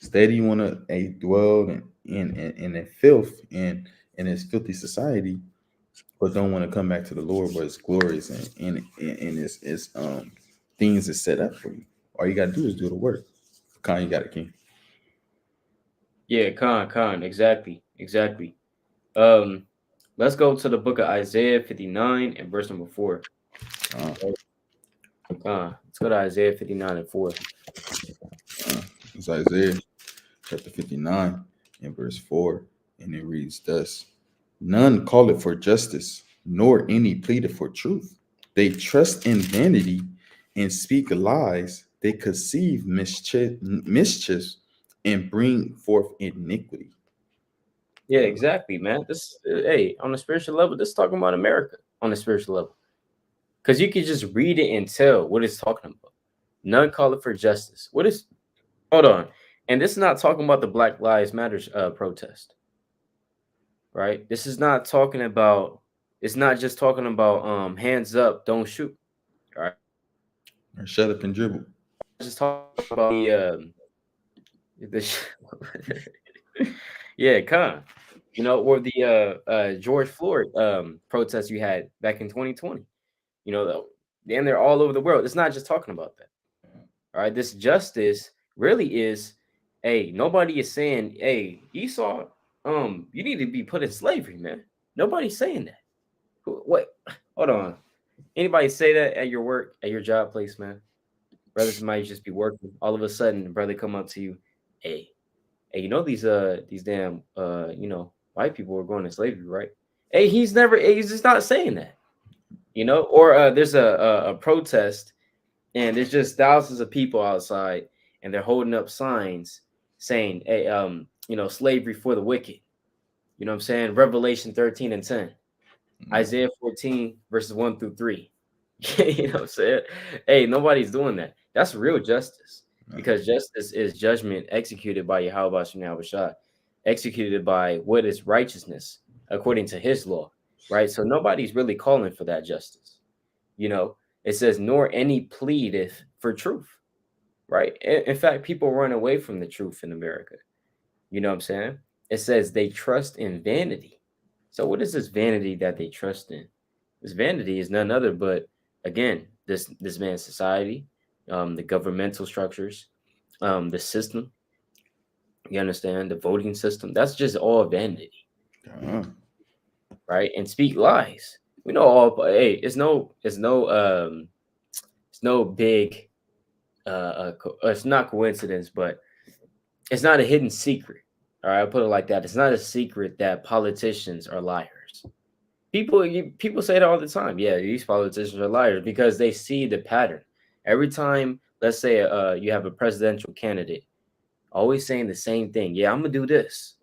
Steady want to dwell in a filth in this filthy society, but don't want to come back to the Lord where it's glorious and it's things is set up for you. All you gotta do is do the work. Khan, you got it, King.
Yeah. Khan. Exactly. Exactly. Um, let's go to the book of Isaiah 59 and verse number 4.
Uh,
Let's go to Isaiah 59 and 4.
it's Isaiah chapter 59 and verse 4, and it reads thus: None call it for justice, nor any pleaded for truth. They trust in vanity and speak lies. They conceive mischiefs and bring forth iniquity.
Yeah, exactly, man. This, hey, on a spiritual level, this is talking about America on a spiritual level, because you can just read it and tell what it's talking about. None call it for justice. What is? Hold on, and this is not talking about the Black Lives Matters protest, right? This is not talking about. It's not just talking about hands up, don't shoot. All right,
Or shut up and dribble.
just talking about the yeah, con. You know, or the George Floyd protest you had back in 2020. You know, and they're all over the world. It's not just talking about that. All right, this justice really is, hey, nobody is saying, hey, Esau, you need to be put in slavery, man. Nobody's saying that. What? Hold on. Anybody say that at your work, at your job place, man? Brothers might just be working. All of a sudden, the brother come up to you, hey, hey, you know these damn white people were going to slavery, right? Hey, he's just not saying that, you know. Or there's a protest, and there's just thousands of people outside, and they're holding up signs saying, hey, slavery for the wicked. You know what I'm saying? Revelation 13 and 10,
Mm,
Isaiah 14 verses 1 through 3. You know what I'm saying? Hey, nobody's doing that. That's real justice,
nah,
because justice is judgment executed by Yahweh Shem Shah, executed by what is righteousness according to his law, right? So nobody's really calling for that justice. You know, it says, nor any pleadeth for truth, right? In fact, people run away from the truth in America. You know what I'm saying? It says they trust in vanity. So what is this vanity that they trust in? This vanity is none other but, again, this man's society, the governmental structures, the system. You understand, the voting system. That's just all vanity,
nah.
right? And speak lies. We know all. Hey, it's no big. It's not coincidence, but it's not a hidden secret. All right, I'll put it like that. It's not a secret that politicians are liars. People say it all the time. Yeah, these politicians are liars because they see the pattern. Every time, let's say, you have a presidential candidate, always saying the same thing. Yeah, I'm gonna do this.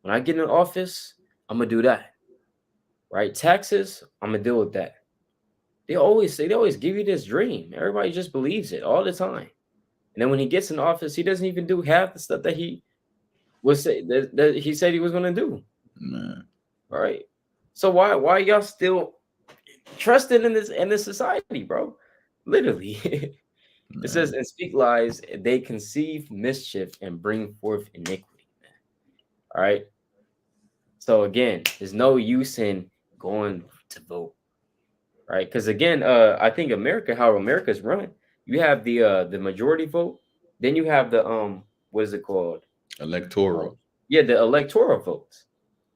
When I get in office, I'm gonna do that. Right? Taxes, I'm gonna deal with that. They always give you this dream. Everybody just believes it all the time. And then when he gets in office, he doesn't even do half the stuff that he that he said he was gonna do.
Man,
All right. So why y'all still trusting in this society, bro? Literally. It says,
man.
and speak lies, they conceive mischief and bring forth iniquity. All right. So again, there's no use in going to vote, right? Because again, I think how America's run, you have the majority vote, then you have the what is it called?
Electoral.
Yeah, the electoral votes.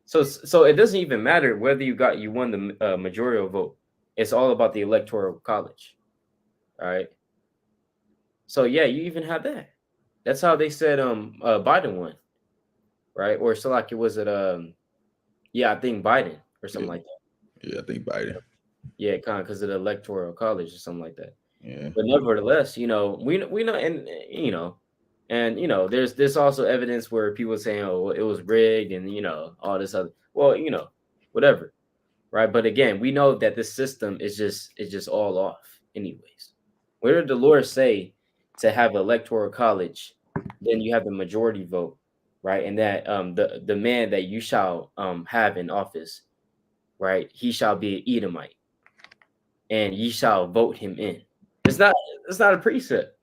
So it doesn't even matter whether you won the majority vote. It's all about the electoral college. All right. So yeah, you even have that. That's how they said Biden won, right? Or so like it was at yeah, I think Biden or something
Yeah,
like that.
yeah, I think Biden.
Yeah, kind of because of the electoral college or something like that.
Yeah,
But nevertheless, we know, and there's also evidence where people saying, oh, well, it was rigged, and all this other, well, whatever, right? But again, we know that this system is just all off, anyways. Where did the Lord say to have electoral college? Then you have the majority vote, right? And that the man that you shall have in office, right? He shall be an Edomite, and ye shall vote him in. It's not it's not a precept.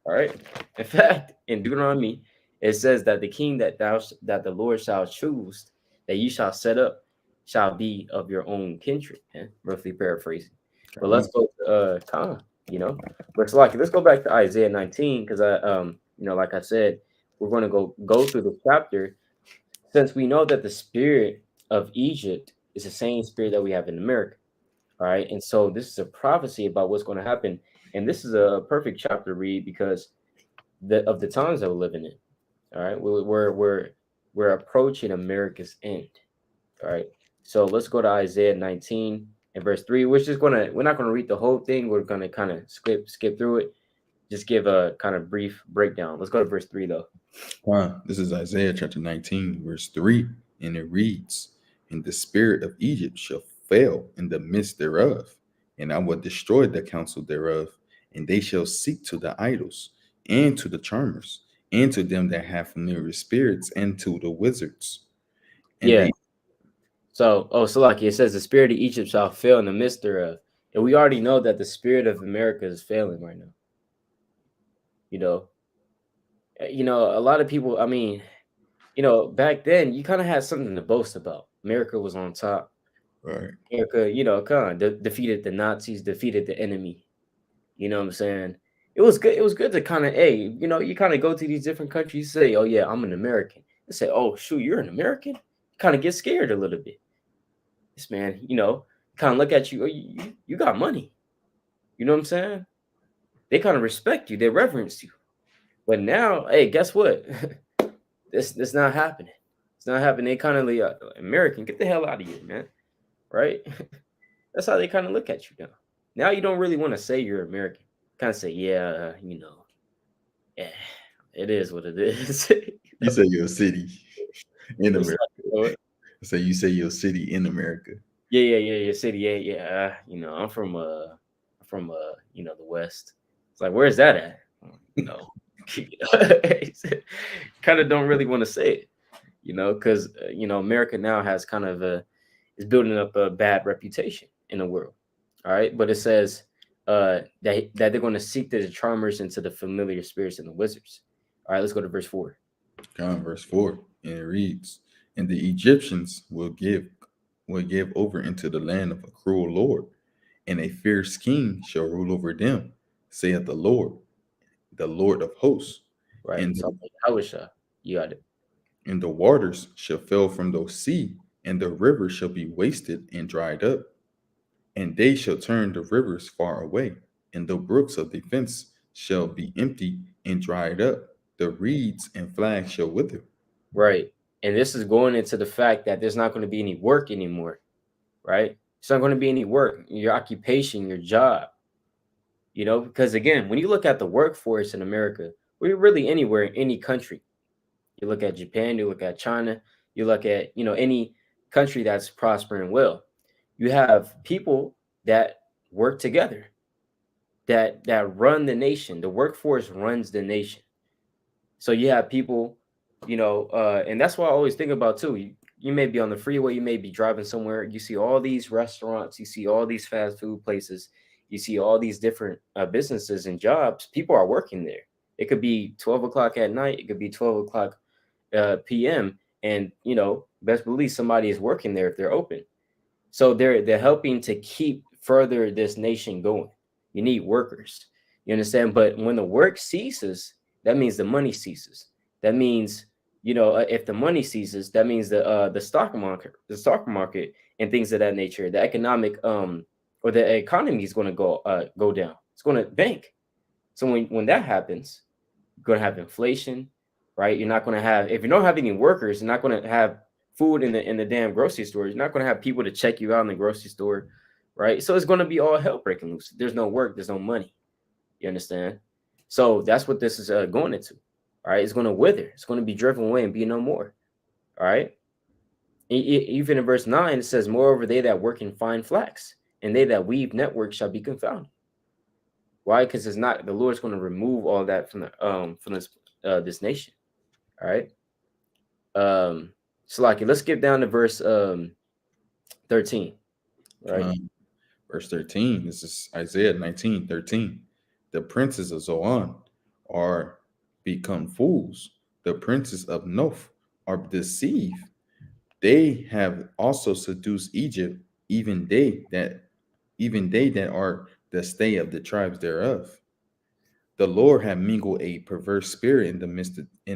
All right. In fact, in Deuteronomy, it says that the king that the Lord shall choose, that you shall set up, shall be of your own kindred. Roughly paraphrasing. But let's go to Khan, you know. But like let's go back to Isaiah 19, because like I said, we're going to go through the chapter, since we know that the spirit of Egypt is the same spirit that we have in America. All right. And so this is a prophecy about what's going to happen. And this is a perfect chapter to read because of the times that we're living in. All right. We're approaching America's end. All right. So let's go to Isaiah 19 and verse 3. We're not gonna read the whole thing. We're gonna kind of skip through it. Just give a kind of brief breakdown. Let's go to verse 3 though.
This is Isaiah chapter 19, verse 3. And it reads, "And the spirit of Egypt shall fail in the midst thereof, and I will destroy the counsel thereof, and they shall seek to the idols, and to the charmers, and to them that have familiar spirits, and to the wizards." And
Yeah.
they
So like it says, the spirit of Egypt shall fail in the midst thereof, and we already know that the spirit of America is failing right now. You know, a lot of people. I mean, back then you kind of had something to boast about. America was on top.
right,
America, kind of defeated the Nazis, defeated the enemy. You know what I'm saying? It was good. It was good to kind of, hey, you kind of go to these different countries, say, oh yeah, I'm an American. They say, oh shoot, you're an American. Kind of get scared a little bit. This man, kind of look at you. Oh, you got money. You know what I'm saying? They kind of respect you. They reverence you. But now, hey, guess what? This not happening. It's not happening. They kind of like American. Get the hell out of here, man. Right? That's how they kind of look at you now. Now you don't really want to say you're American. Kind of say, yeah, yeah, it is what it is.
you say you're a city in
It's
America.
like,
So you say you're a city in America.
yeah, city, yeah. I'm from the West. It's like, where's that at? You know, kind of don't really want to say it, because America now has kind of is building up a bad reputation in the world. All right, but it says that they're going to seek the charmers into the familiar spirits and the wizards. All right, let's go to verse 4.
Verse 4, and it reads, "And the Egyptians will give over into the land of a cruel Lord, and a fierce king shall rule over them, saith the Lord of hosts.
Right,
And
so how is you got it.
and the waters shall fail from the sea, and the rivers shall be wasted and dried up, and they shall turn the rivers far away, and the brooks of defense shall be empty and dried up, the reeds and flags shall wither."
Right, and this is going into the fact that there's not going to be any work anymore. Right, it's not going to be any work. Your occupation, your job. Because again, when you look at the workforce in America, we're really anywhere in any country. You look at Japan, you look at China, you look at, any country that's prospering well. You have people that work together, that run the nation. The workforce runs the nation. So you have people, and that's what I always think about too. You may be on the freeway, you may be driving somewhere, you see all these restaurants, you see all these fast food places, you see all these different businesses and jobs. People are working there. It could be 12 o'clock at night, it could be 12 o'clock p.m. And best believe somebody is working there if they're open. So they're helping to keep further this nation going. You need workers. You understand? But when the work ceases, that means the money ceases. That means if the money ceases, that means the stock market and things of that nature, the economic or the economy is going to go down. It's going to bank. So when that happens, you're going to have inflation, right? You're not going to have, if you don't have any workers, you're not going to have food in the damn grocery store. You're not going to have people to check you out in the grocery store, right? So it's going to be all hell breaking loose. There's no work, there's no money. You understand? So that's what this is going into. All right, it's going to wither. It's going to be driven away and be no more. All right. Even in verse 9, it says, "Moreover, they that work in fine flax, and they that weave network shall be confounded." Why? Because it's not, the Lord's going to remove all that from this nation. All right. So like, let's skip down to verse 13. Right.
Verse 13, this is Isaiah 19:13. "The princes of Zoan are become fools, the princes of Noph are deceived. They have also seduced Egypt, even they that are the stay of the tribes thereof. The Lord hath mingled a perverse spirit in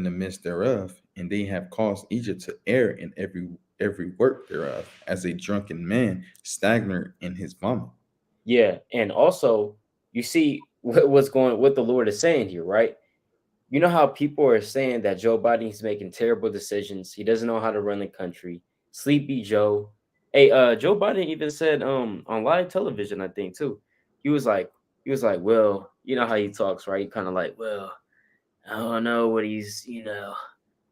the midst thereof, and they have caused Egypt to err in every work thereof, as a drunken man stagnant in his vomit."
Yeah, and also you see what the Lord is saying here, right? You know how people are saying that Joe Biden is making terrible decisions. He doesn't know how to run the country. Sleepy Joe. Hey, Joe Biden even said on live television, I think too. He was like, well, you know how he talks, right? He kind of like, well, I don't know what he's,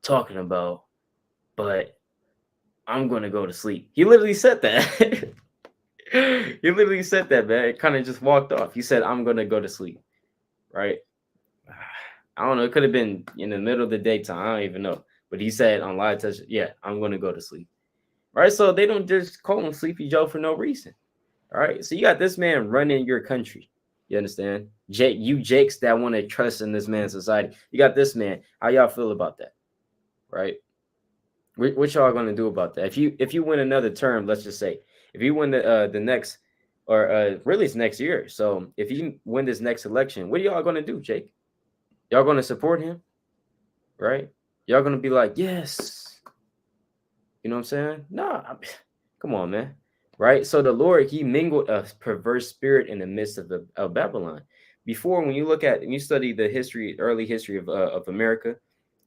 talking about, but I'm gonna go to sleep. He literally said that. He literally said that, man. It kind of just walked off. He said, I'm gonna go to sleep. Right. I don't know. It could have been in the middle of the daytime. I don't even know. But he said on live touch, yeah, I'm gonna go to sleep. Right. So they don't just call him Sleepy Joe for no reason. All right. So you got this man running your country. You understand? Jake, you Jakes that want to trust in this man's society. You got this man. How y'all feel about that? Right? What y'all gonna do about that? If you win another term, let's just say if you win the next or really it's next year. So if you win this next election, what are y'all gonna do, Jake? Y'all gonna support him, right? Y'all gonna be like, yes, you know what I'm saying? Nah, come on, man, right? So the Lord He mingled a perverse spirit in the midst of Babylon. Before, when you look at and you study the history, early history of America,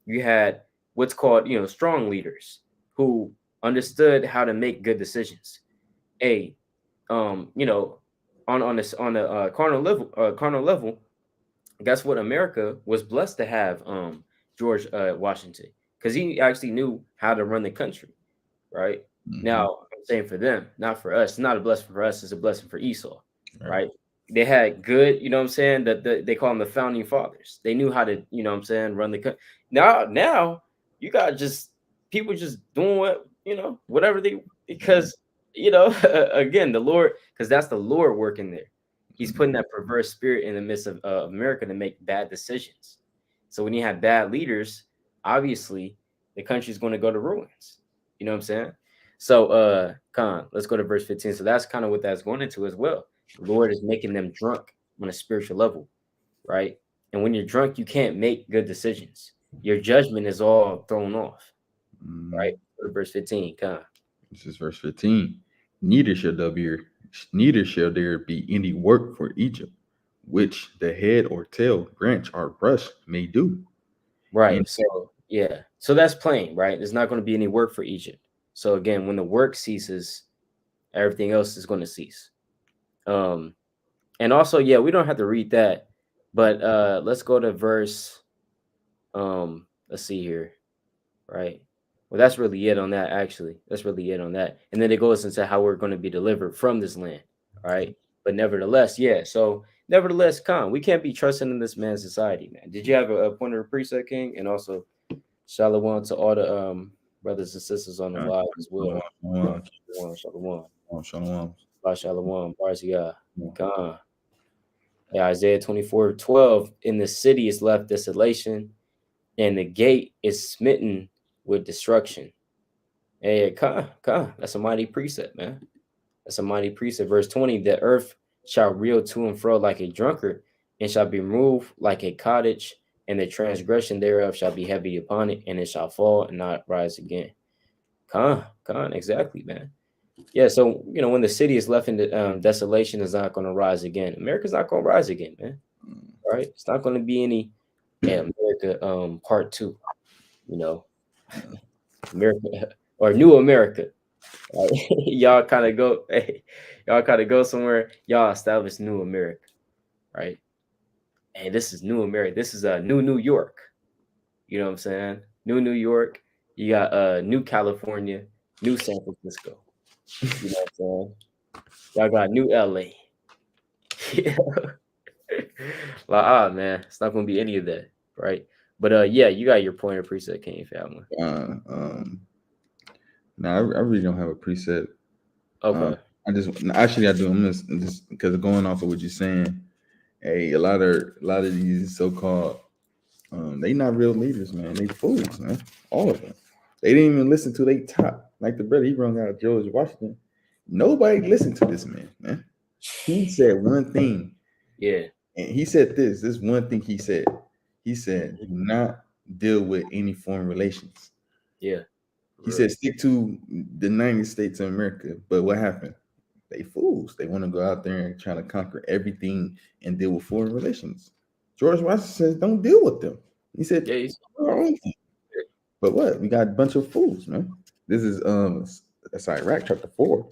you had what's called strong leaders who understood how to make good decisions. A you know on this on a carnal level, that's what America was blessed to have George Washington, because he actually knew how to run the country, right?
Mm-hmm.
Now, I'm saying for them, not for us. It's not a blessing for us, it's a blessing for Esau,
Right.
right? They had good, you know what I'm saying? That they call them the founding fathers. They knew how to, what I'm saying, run the country. Now you got just people just doing whatever they, because again, the Lord, because that's the Lord working there. He's putting
Mm-hmm.
that perverse spirit in the midst of America to make bad decisions. So when you have bad leaders, obviously the country's going to go to ruins. You know what I'm saying? So, Khan, let's go to verse 15. So that's kind of what that's going into as well. The Lord is making them drunk on a spiritual level, right? And when you're drunk, you can't make good decisions. Your judgment is all thrown off,
Mm-hmm.
right? Go to verse 15, Khan.
This is verse 15. Neither shall there be, neither shall there be any work for Egypt, which the head or tail, branch or brush may do. And
Right. So, yeah. So that's plain, right? There's not going to be any work for Egypt. So again, when the work ceases, everything else is going to cease. Um, and also, yeah, we don't have to read that, but let's go to verse. Let's see here, right? Well, that's really it on that. Actually, that's really it on that. And then it goes into how we're going to be delivered from this land, all right? But nevertheless, yeah. So nevertheless, Khan, we can't be trusting in this man's society, man. Did you have a point of preset, King? And also, shalom to all the brothers and sisters on the live as well.
shalom, shalom,
Shalom, shalom.
shalom, shalom.
Shalom, Barzia, Khan. Yeah, Isaiah 24:12. In the city is left desolation, and the gate is smitten with destruction. Hey, that's a mighty precept, man. That's a mighty precept. Verse 20, the earth shall reel to and fro like a drunkard, and shall be moved like a cottage, and the transgression thereof shall be heavy upon it, and it shall fall and not rise again. Exactly, man. Yeah, so when the city is left in desolation, is not going to rise again. America's not going to rise again, man. Right? It's not going to be any America part two. You know, America or New America. Right? Y'all kind of go, hey, y'all kind of go somewhere. Y'all establish New America, right? Hey, this is New America. This is a New York. You know what I'm saying? New York. You got New California, New San Francisco. You know what I'm saying? Y'all got New LA. Yeah. Like, man, it's not gonna be any of that, right? But yeah, you got your point of preset, King family.
Uh, um, now I really don't have a preset.
Okay.
I just actually I do. I'm just because going off of what you're saying. Hey, a lot of these so-called they not real leaders, man. They fools, man. All of them. They didn't even listen to they top. Like the brother he brought out George Washington. Nobody listened to this man. He said one thing,
Yeah.
and he said this. This one thing he said. He said, "Do not deal with any foreign relations."
Yeah.
He
Real.
said, "Stick to the United States of America." But what happened? They fools. They want to go out there and try to conquer everything and deal with foreign relations. George Washington says, "Don't deal with them." He said,
Yeah. He's,
"Do our own thing." But what? We got a bunch of fools, man. This is that's Iraq chapter 4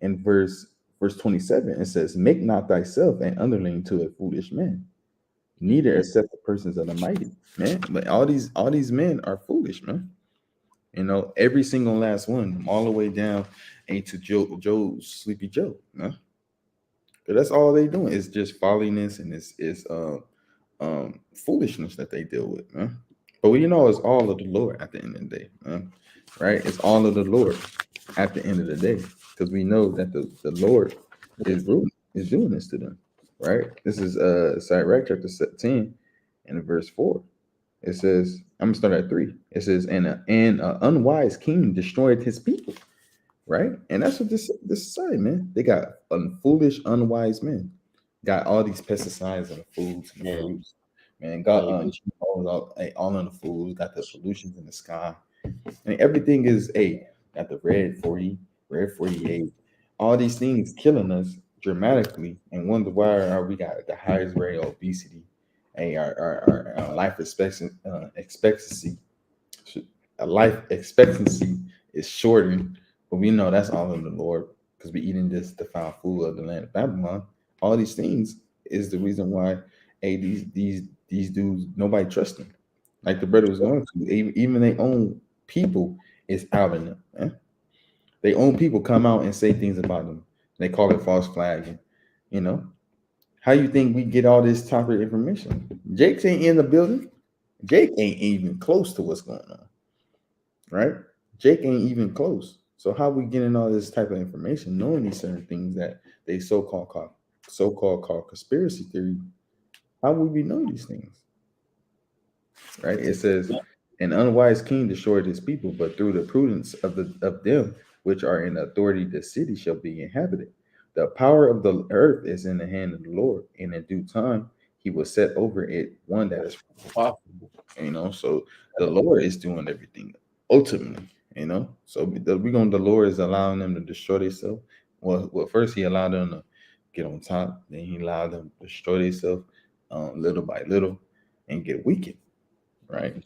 and verse 27. It says, "Make not thyself an underling to a foolish man, neither
Mhm.
accept the persons of the mighty." Man, but all these men are foolish, man. You know, every single last one, all the way down ain't to Joe's Sleepy Joe. Huh? 'Cause that's all they doing is just folliness and foolishness that they deal with, man. But we know it's all of the Lord at the end of the day, man. Right? It's all of the Lord at the end of the day, because we know that the Lord
Yeah.
is doing this to them. Right? This is Sirach chapter 10 and verse 4. It says, I'm gonna start at 3. It says, and unwise king destroyed his people. Right? And that's what this society, man. They got foolish, unwise men. Got all these pesticides in the foods and the
Man,
fruits. Man, got
man,
GMOs all in the foods, got the pollutions in the sky. And everything is got the red 48. All these things killing us dramatically. And wonder why are we got the highest rate of obesity. Hey, our life expectancy life expectancy is shortened, but we know that's all in the Lord because we eating this defiled food of the land of Babylon. All these things is the reason why these dudes nobody trusts them. Like the brother was going to, even their own people is out in them. Eh? Their own people come out and say things about them. They call it false flagging. You know, how you think we get all this type of information? Jake ain't in the building. Jake ain't even close to what's going on, right? Jake ain't even close. So how we getting all this type of information, knowing these certain things that they so-called called conspiracy theory? How would we know these things, right? It says, "An unwise king destroyed his people, but through the prudence of them which are in authority, the city shall be inhabited. The power of the earth is in the hand of the Lord, and in due time he will set over it one that is profitable." You know, so the Lord is doing everything ultimately. You know, so the Lord is allowing them to destroy themselves. Well, first he allowed them to get on top, then he allowed them to destroy themselves little by little and get weakened. Right?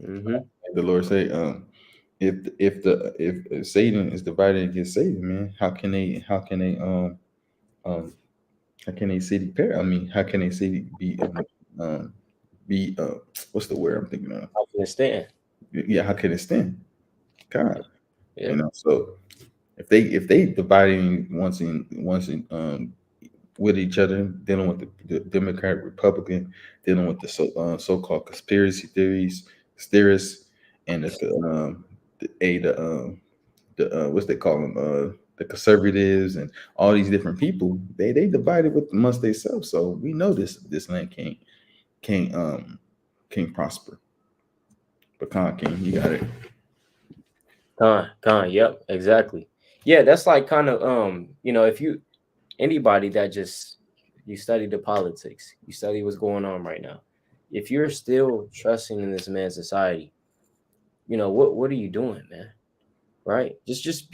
mm-hmm.
The Lord say, if Satan is divided against Satan, man, um how can they see the pair? I mean, how can they see um be what's the word I'm thinking of?
I understand.
Yeah, how can it stand? God,
Yeah.
So if they dividing once in with each other, dealing with the Democrat, Republican, dealing with the so-called conspiracy theorists, and the what's they call them, the conservatives, and all these different people, they divided with amongst themselves. So we know this land can't can't prosper. But King, you got it.
Yep, exactly. Yeah, that's like kind of if you anybody that just you study the politics, you study what's going on right now. If you're still trusting in this man's society, what are you doing, man? Right? Just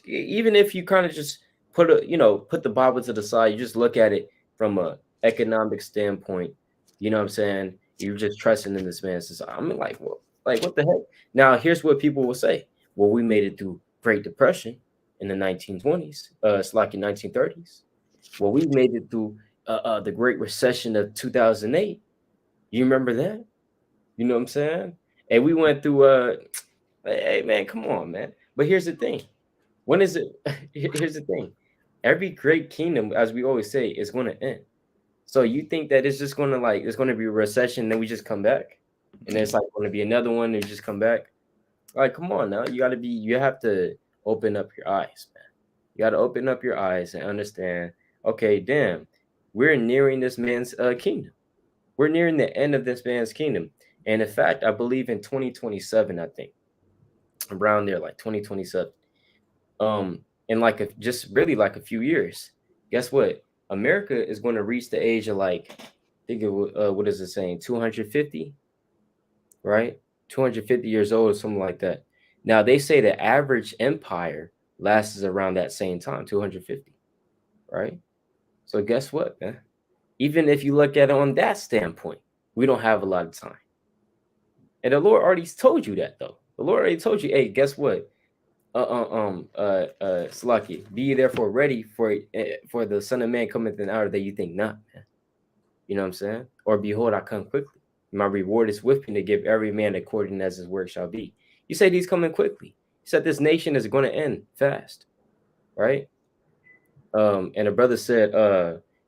even if you kind of just put the Bible to the side, you just look at it from a economic standpoint. You know what I'm saying? You're just trusting in this man's society. I mean, like what the heck? Now, here's what people will say. Well, we made it through Great Depression in the 1920s. It's like in 1930s. Well, we made it through the Great Recession of 2008. You remember that? You know what I'm saying? And we went through hey man, come on, man. But here's the thing. When is it? Here's the thing. Every great kingdom, as we always say, is going to end. So you think that it's just going to it's going to be a recession, then we just come back, and then it's like going to be another one, and just come back. Like, come on now, you have to open up your eyes, man. You got to open up your eyes and understand. Okay, damn, we're nearing this man's kingdom. We're nearing the end of this man's kingdom, and in fact, I believe in 2027, I think around there, like 2027. In like just really like a few years, guess what? America is going to reach the age of like, I think what is it saying? 250, right? 250 years old or something like that. Now they say the average empire lasts around that same time, 250, right? So guess what, man? Even if you look at it on that standpoint, we don't have a lot of time. And the Lord already told you that, though. The Lord already told you, hey, guess what? Slaki, be ye therefore ready for the Son of Man cometh in an hour that you think not, man. You know what I'm saying? Or behold, I come quickly. My reward is with me to give every man according as his work shall be. He said he's coming quickly. He said this nation is going to end fast, right? And a brother said,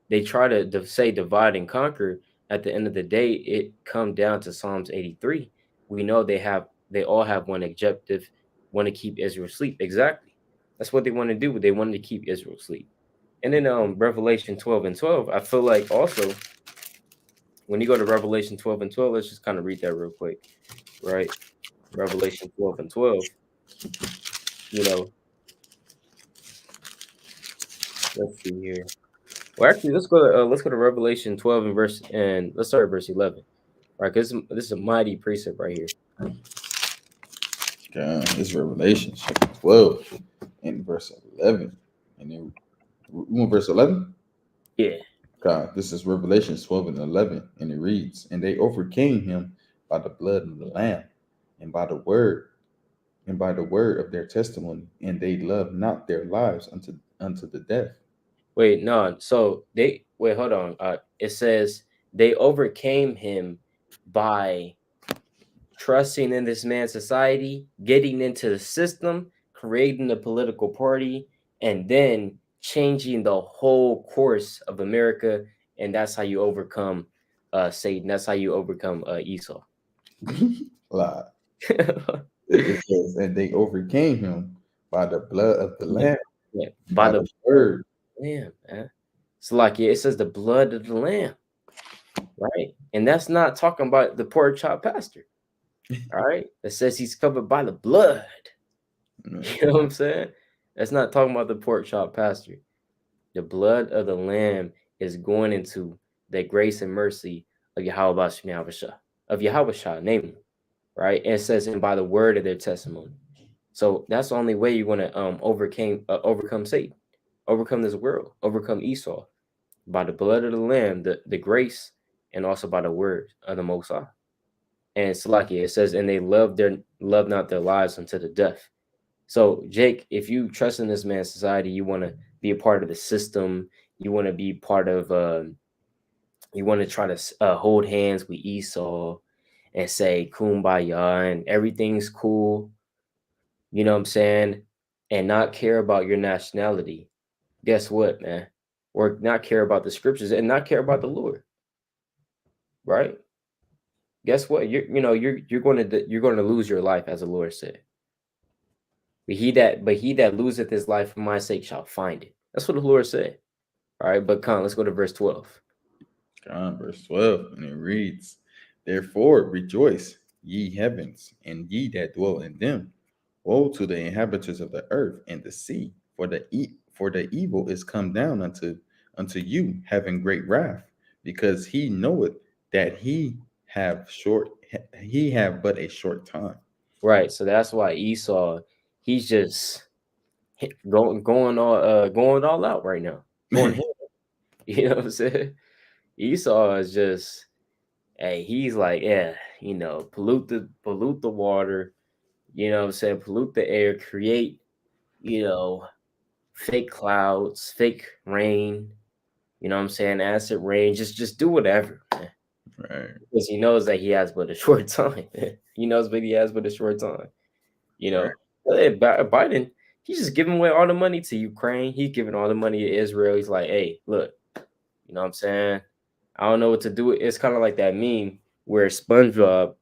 they try to say divide and conquer. At the end of the day, it come down to Psalms 83. We know they all have one objective, want to keep Israel asleep. Exactly. That's what they want to do. They wanted to keep Israel asleep. And then Revelation 12 and 12, I feel like also when you go to Revelation 12 and 12, let's just kind of read that real quick, right? Revelation 12 and 12, you know, let's see here. Well, actually, let's go to Revelation 12 and let's start at verse 11, right? Because this is a mighty precept right here.
It's Revelation chapter 12 and verse 11. And then we want verse 11?
Yeah.
God, this is Revelation 12 and 11, and it reads, "And they overcame him by the blood of the Lamb, and by the word, of their testimony, and they loved not their lives unto the death."
Wait, no. So hold on. It says they overcame him by trusting in this man's society, getting into the system, creating a political party, and then changing the whole course of America. And that's how you overcome Satan. That's how you overcome Esau.
Lie. It says, "And they overcame him by the blood of the
Yeah,
Lamb,
yeah.
and
By
by
the
the word."
Lamb, man. It's like it says the blood of the Lamb, right? And that's not talking about the pork chop pastor. All right. It says he's covered by the blood. You know what I'm saying? That's not talking about the pork chop pastor. The blood of the lamb is going into the grace and mercy of Yahweh of Yahweh, namely, right? And it says, and by the word of their testimony. So that's the only way you're going to overcome Satan, overcome this world, overcome Esau, by the blood of the lamb, the grace, and also by the word of the Most High. And it's like it says, and they love not their lives unto the death. So, Jake, if you trust in this man's society, you want to be a part of the system. You want to be part of. You want to try to hold hands with Esau and say kumbaya and everything's cool. You know what I'm saying? And not care about your nationality. Guess what, man? Or not care about the scriptures and not care about the Lord, right? Guess what? You're going to lose your life, as the Lord said. But he that loseth his life for my sake shall find it. That's what the Lord said. All right, but let's go to verse 12.
Verse 12, and it reads, "Therefore rejoice, ye heavens, and ye that dwell in them. Woe to the inhabitants of the earth and the sea, for the evil is come down unto you, having great wrath, because he knoweth that he have but a short time."
Right. So that's why Esau, he's just going all out right now. Going ham. You know what I'm saying? Esau is just, hey, he's like, yeah, pollute the water, you know what I'm saying, pollute the air, create, you know, fake clouds, fake rain, you know what I'm saying, acid rain, just do whatever, man.
Right.
Because he knows that he has but a short time. He knows but he has but a short time. You
Right.
know, Biden, he's just giving away all the money to Ukraine. He's giving all the money to Israel. He's like, hey, look, you know what I'm saying? I don't know what to do. It's kind of like that meme where SpongeBob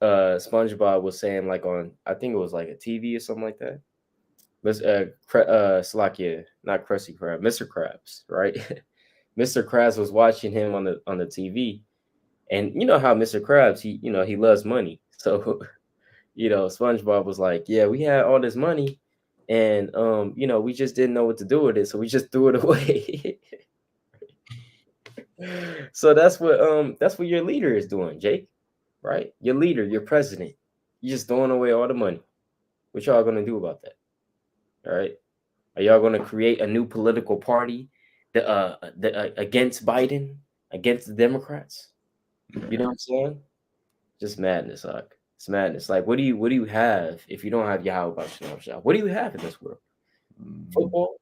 was saying, like, on, I think it was like a TV or something like that. But Slakia, not Krusty Krab, Mr. Krabs, right? Mr. Krabs was watching him on the TV, and you know how Mr. Krabs, he loves money. So SpongeBob was like, yeah, we had all this money, and we just didn't know what to do with it, so we just threw it away. So that's what your leader is doing, Jake, right? Your leader, your president, you're just throwing away all the money. What y'all gonna do about that? All right, are y'all gonna create a new political party against Biden, against the Democrats? You know what I'm saying? Just madness, like it's madness. Like, what do you have if you don't have Yahweh Shalom? What do you have in this world? Football,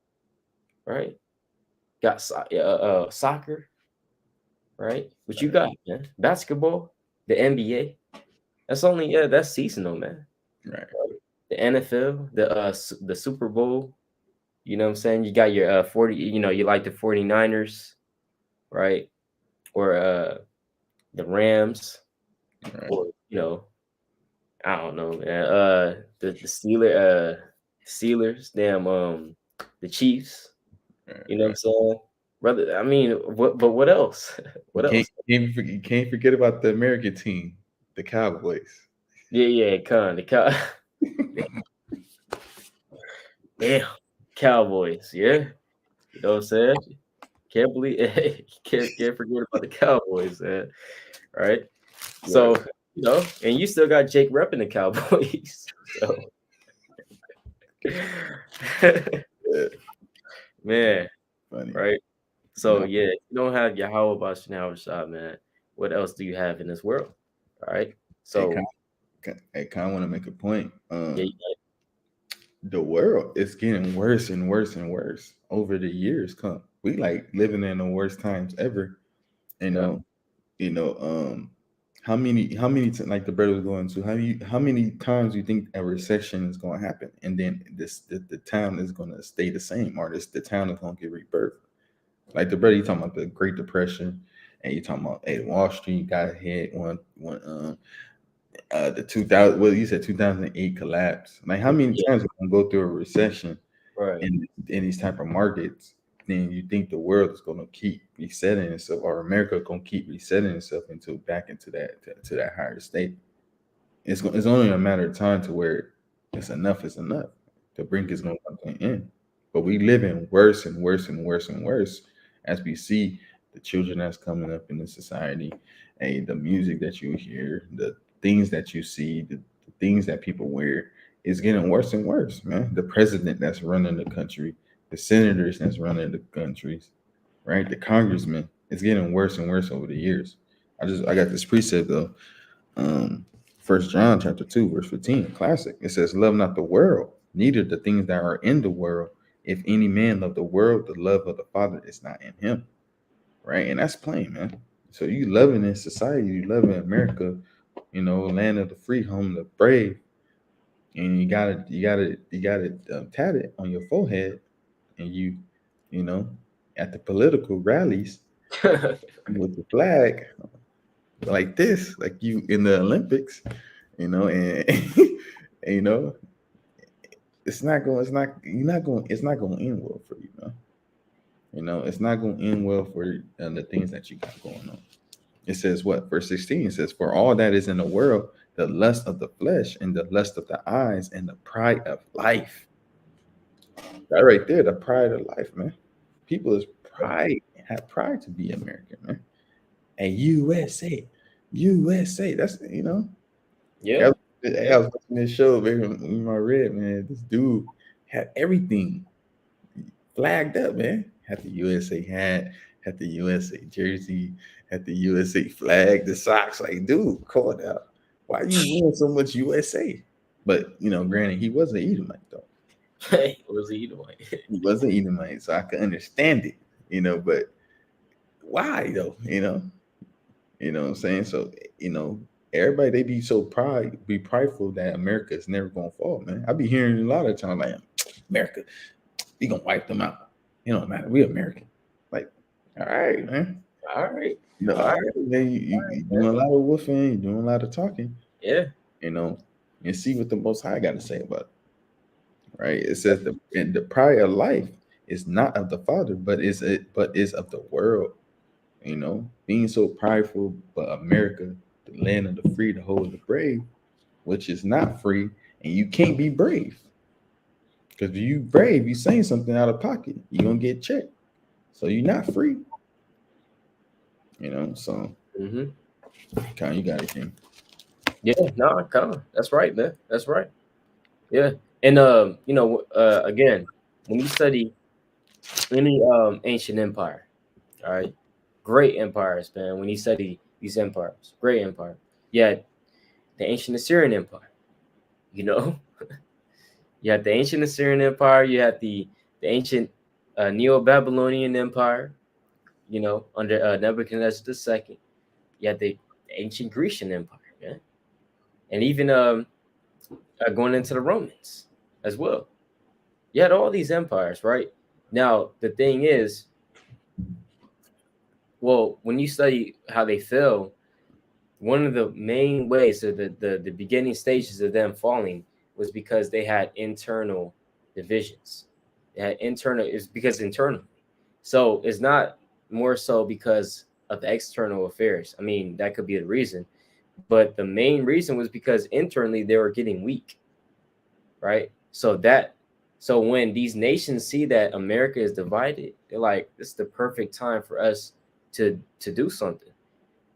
right? Got soccer, right? What you got, man? Basketball, the NBA. That's seasonal, man.
Right.
the NFL, the Super Bowl. You know what I'm saying? You got your 40. You know, you like the 49ers, right? Or the Rams,
Right.
or I don't know, man. Steelers, damn, the Chiefs.
Right.
You know what I'm
Right.
saying, brother? I mean, what? But what else?
You
What else?
you can't forget about the American team, the Cowboys.
Yeah, yeah, damn, Cowboys. Yeah, you know what I'm saying? Can't believe can't forget about the Cowboys, man. Right?
Right.
So and you still got Jake repping the Cowboys. So
Yeah.
man,
Funny.
right? So
No,
yeah, if you don't have Yahweh Bashan Howard shot, man, what else do you have in this world? All right.
I
So
kind of want to make a point.
yeah,
The world is getting worse and worse and worse over the years. Come, we like living in the worst times ever. You
yeah.
know, you know. Like the brother was going to how many times you think a recession is going to happen, and then the town is going to stay the same, or the town is going to get rebirth. Like the brother, you talking about the Great Depression, and you talking about Wall Street got hit the 2000, well, you said 2008 collapse. Like how many
Yeah,
times we're gonna go through a recession
right.
in these type of markets? Then you think the world is gonna keep resetting itself, or America gonna keep resetting itself into back into to that higher state? It's only a matter of time to where it's enough is enough. The brink is going to come to an end. But we live in worse and worse and worse and worse as we see the children that's coming up in the society, and the music that you hear, the things that you see, the things that people wear is getting worse and worse, man. The president that's running the country, the senators that's running the countries, right? The congressman, it's getting worse and worse over the years. I got this precept though, um, First John chapter 2, verse 15, classic. It says, "Love not the world, neither the things that are in the world. If any man love the world, the love of the Father is not in him." Right, and that's plain, man. So you loving in society, you loving America, land of the free, home of the brave, and you got it tatted on your forehead, and you know, at the political rallies with the flag like this, like you in the Olympics, and, and it's not going to end well for you, man. It's not going to end well for the things that you got going on. It says what? Verse 16 says, "For all that is in the world, the lust of the flesh and the lust of the eyes and the pride of life." That right there, the pride of life, man. People is have pride to be American, man. And USA, USA. That's
Yeah,
I
yeah.
was watching this show back in my red, man. This dude had everything flagged up, man. Had the USA hat, had the USA jersey, had the USA flag, the socks. Like, dude, call it out. Why you wearing so much USA? But granted, he wasn't Edomite though.
Hey, what was he doing?
He wasn't Edomite, so I could understand it. But why though? What I'm saying? So, everybody they be prideful that America is never gonna fall, man. I be hearing a lot of times like America, we gonna wipe them out. It don't matter. We American. Like, all right, man.
All right,
All
all right,
right, man. You doing a lot of woofing, you doing a lot of talking,
yeah.
you know, and see what the most high got to say about it. Right? It says the pride of life is not of the Father, but is of the world. Being so prideful, but America, the land of the free, the home of the brave, which is not free, and you can't be brave. Because if you brave, you saying something out of pocket, you're gonna get checked. So you're not free. So
Mm-hmm.
kind you got it, King.
Yeah, no, come on. That's right, man. That's right. Yeah, and again, when you study any ancient empire, all right, great empires, man. When you study these empires, great empire. Yeah, the ancient Assyrian Empire. You know, you had the ancient Assyrian Empire. You had the ancient Neo-Babylonian Empire. Under Nebuchadnezzar II. You had the ancient Grecian Empire, man, and even going into the Romans as well. You had all these empires, right? Now the thing is, well, when you study how they fell, one of the main ways, so the beginning stages of them falling was because they had internal divisions. They had internal, is because internal. So it's not more so because of the external affairs. I mean, that could be the reason, but the main reason was because internally they were getting weak, right? So when these nations see that America is divided, they're like, this is the perfect time for us to do something,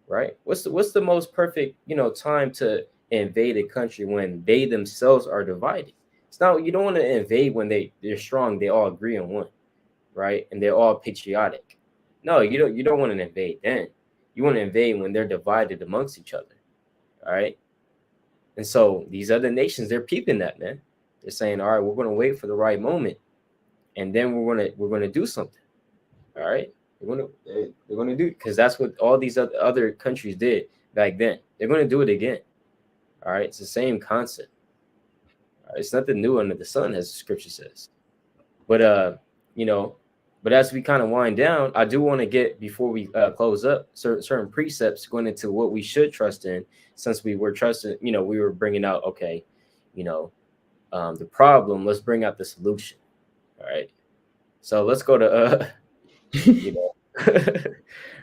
right? What's the most perfect, time to invade a country when they themselves are divided? It's not, you don't want to invade when they're strong, they all agree on one, right? And they're all patriotic. No, you don't want to invade then. You want to invade when they're divided amongst each other, all right? And so these other nations, they're peeping that, man. They're saying, all right, we're going to wait for the right moment, and then we're going to do something, all right? They're going to do, because that's what all these other countries did back then. They're going to do it again. All right, it's the same concept. All right? It's nothing new under the sun, as the scripture says. But you know, but as we kind of wind down, I do want to get, before we close up, certain precepts going into what we should trust in, since we were trusting. We were bringing out, okay, you know, the problem. Let's bring out the solution. All right. So let's go to you know,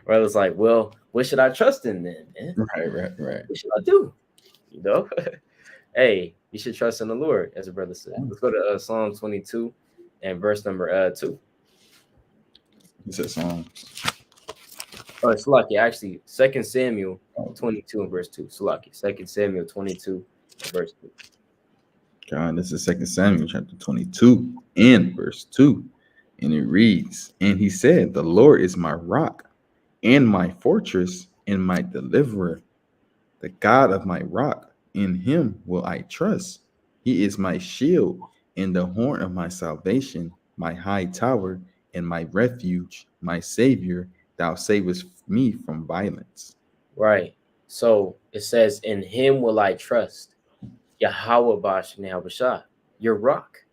where it's like, well, what should I trust in then, man?
Right.
What should I do? You know, hey, you should trust in the Lord, as a brother said. Let's go to Psalm 22 and verse number 2.
He said Psalm.
Oh, it's lucky. Actually, 2 Samuel 22 and verse 2. Salaki. 2 Samuel 22 and verse 2.
God, this is 2 Samuel chapter 22 and verse 2. And it reads, and he said, the Lord is my rock and my fortress and my deliverer, the God of my rock. In him will I trust. He is my shield and the horn of my salvation, my high tower and my refuge, my savior. Thou savest me from violence.
Right. So it says, in him will I trust. Yahweh Bash Nehabashah, your rock,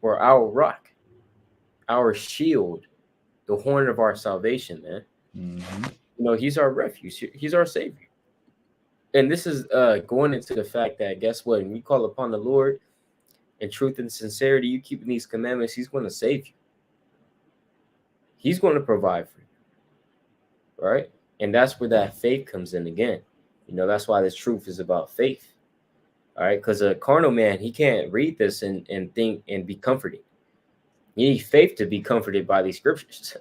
or our shield, the horn of our salvation, man. He's our refuge. He's our savior. And this is going into the fact that, guess what? When you call upon the Lord in truth and sincerity, you keeping these commandments, he's going to save you. He's going to provide for you, right? And that's where that faith comes in again. That's why this truth is about faith, all right? Because a carnal man, he can't read this and think and be comforted. You need faith to be comforted by these scriptures.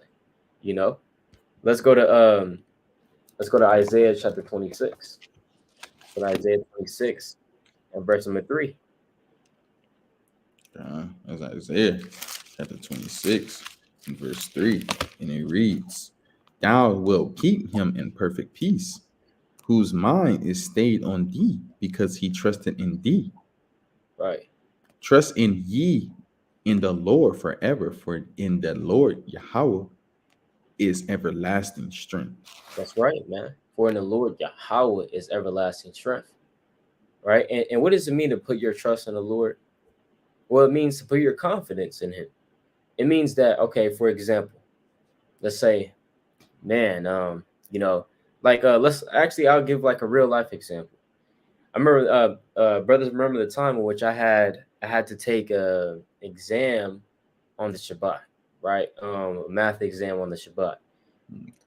Let's go to Isaiah chapter 26. So Isaiah 26 and verse number 3.
That's Isaiah chapter 26 and verse 3. And it reads, thou wilt keep him in perfect peace, whose mind is stayed on thee, because he trusted in thee.
Right.
Trust in ye in the Lord forever, for in the Lord Yahweh is everlasting strength.
That's right, man. For in the Lord Yahweh is everlasting strength. Right. And what does it mean to put your trust in the Lord? Well, it means to put your confidence in him. It means that, okay, for example, let's say, man, I'll give like a real life example. I remember, brothers, remember the time in which I had to take a exam on the Shabbat, right? A math exam on the Shabbat.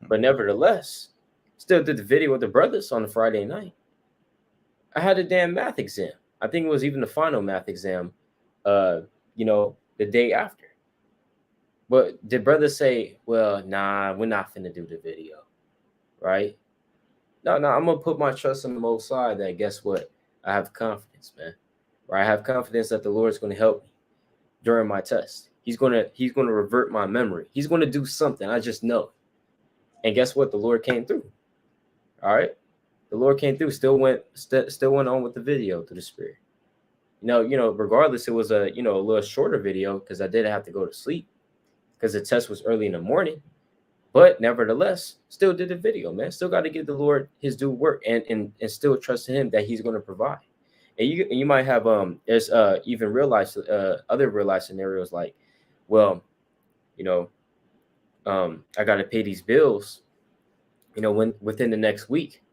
But nevertheless, still did the video with the brothers on the Friday night. I had a damn math exam. I think it was even the final math exam, the day after. But did brothers say, well, nah, we're not finna do the video, right? No, I'm gonna put my trust in the Most High. That, guess what? I have confidence, man. Right? I have confidence that the Lord's gonna help me during my test. He's gonna revert my memory. He's gonna do something. I just know. And guess what? The Lord came through. All right. The Lord came through. Still went on with the video through the Spirit. Regardless, it was a little shorter video because I didn't have to go to sleep because the test was early in the morning. But nevertheless, still did the video, man. Still got to give the Lord his due work and still trust in him that he's going to provide. And you might have there's even real life other real life scenarios like, well, you know, I got to pay these bills, when within the next week,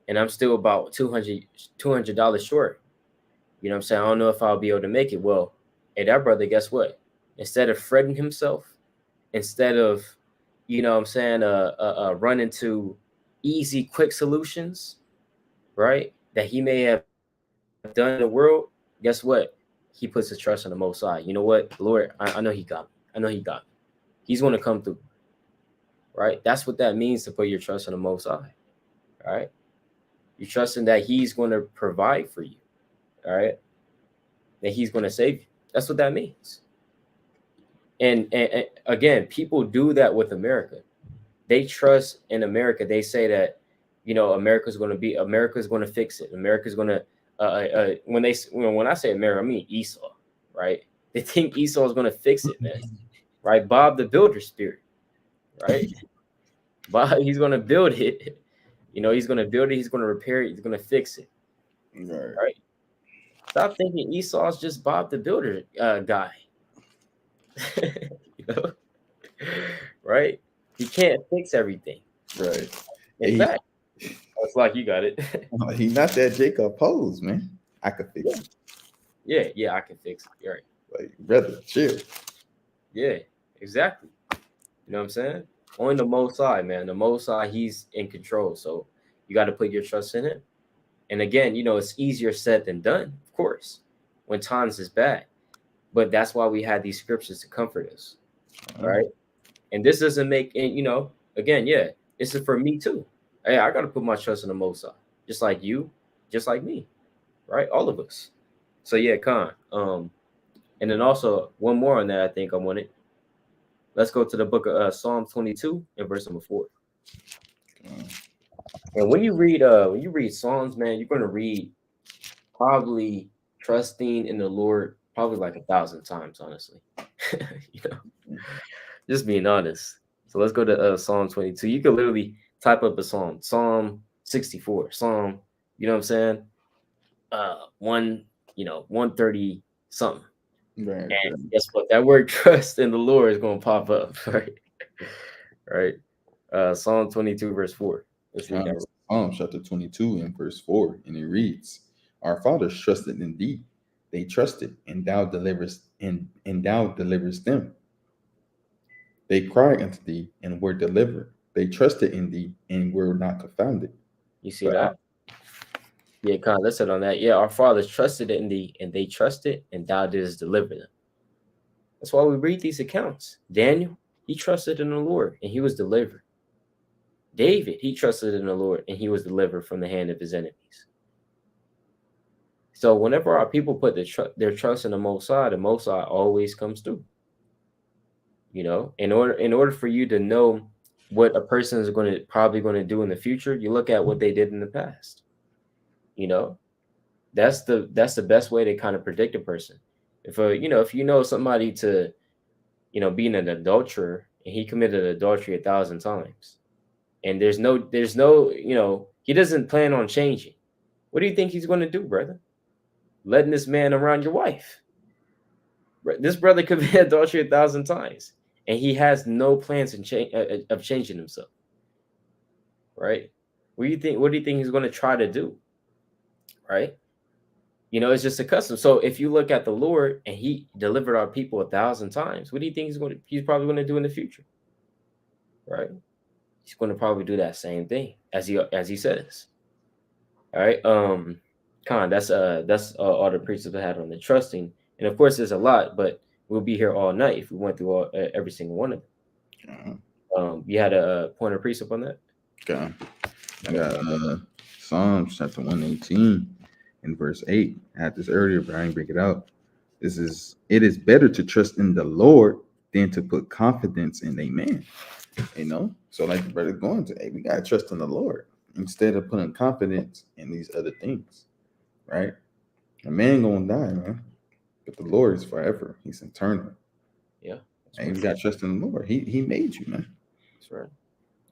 and I'm still about $200 short. You know what I'm saying? I don't know if I'll be able to make it. Well, hey, that brother, guess what? Instead of fretting himself, instead of, what I'm saying, running to easy, quick solutions, right? That he may have done in the world, guess what? He puts his trust in the Most High. You know what, Lord, I know He got me. I know He got me. He's going to come through, right? That's what that means to put your trust in the Most High, right? You're trusting that He's going to provide for you, all right? That He's going to save you. That's what that means. And again, people do that with America. They trust in America. They say that, America's going to fix it. America's going to when I say America, I mean Esau, right? They think Esau is going to fix it, man, right? Bob the Builder spirit, right? Bob, he's going to build it. He's going to build it. He's going to repair it. He's going to fix it,
Right.
right? Stop thinking Esau's just Bob the Builder guy, you know, right? He can't fix everything.
Right.
In
He,
fact, it's like you got it.
he not that Jacob Pose, man. I could fix it.
Yeah, I can fix it. You're right.
Like, brother, chill.
Yeah, exactly. You know what I'm saying? Only the Most High, man. The Most High, He's in control. So you got to put your trust in Him. And again, it's easier said than done, of course, when times is bad. But that's why we had these scriptures to comfort us. All right. And this doesn't make, again, yeah, this is for me too. Hey, I got to put my trust in the Most High, just like you, just like me, right? All of us. So yeah, Khan. And then also one more on that, I think I wanted. Let's go to the book of Psalm 22 and verse number 4. And when you read Psalms, man, you're gonna read probably trusting in the Lord probably like 1,000 times, honestly. you know, just being honest. So let's go to Psalm 22. You can literally type up a psalm, Psalm 64, Psalm, you know what I'm saying? 130 something.
Right.
And guess what? That word trust in the Lord is gonna pop up, right? Right. Psalm 22, verse 4. Let's read that.
Psalm chapter 22 and verse 4, and it reads, Our fathers trusted in thee. They trusted, and thou deliverest them. They cried unto thee and were delivered. They trusted in thee and were not confounded.
You see
But I,
that? Yeah, kind of. Let's hit on that. Yeah, our fathers trusted in thee, and they trusted, and thou didst deliver them. That's why we read these accounts. Daniel, he trusted in the Lord, and he was delivered. David, he trusted in the Lord, and he was delivered from the hand of his enemies. So whenever our people put their trust in the Most High always comes through. In order for you to know what a person is probably going to do in the future, you look at what they did in the past. You know, that's the best way to kind of predict a person. If you know somebody to, being an adulterer, and he committed adultery 1,000 times, and there's no, he doesn't plan on changing. What do you think he's going to do, brother? Letting this man around your wife? This brother committed adultery 1,000 times, and he has no plans of changing himself. Right? What do you think he's going to try to do? Right? It's just a custom. So if you look at the Lord and He delivered our people 1,000 times, what do you think he's probably going to do in the future? Right? He's going to probably do that same thing as he says. All right. Khan, that's all the precepts I had on the trusting, and of course there's a lot, but we'll be here all night if we went through every single one of them. You had a point of precept on that?
Okay. I got Psalms chapter 118 and verse 8. I had this earlier, but I didn't bring it out. It is better to trust in the Lord than to put confidence in a man. So like the brother going to, hey, we gotta trust in the Lord instead of putting confidence in these other things, right? A man gonna die, man, but the Lord is forever. He's eternal.
Yeah,
and you gotta trust in the Lord. He made you, man.
That's right.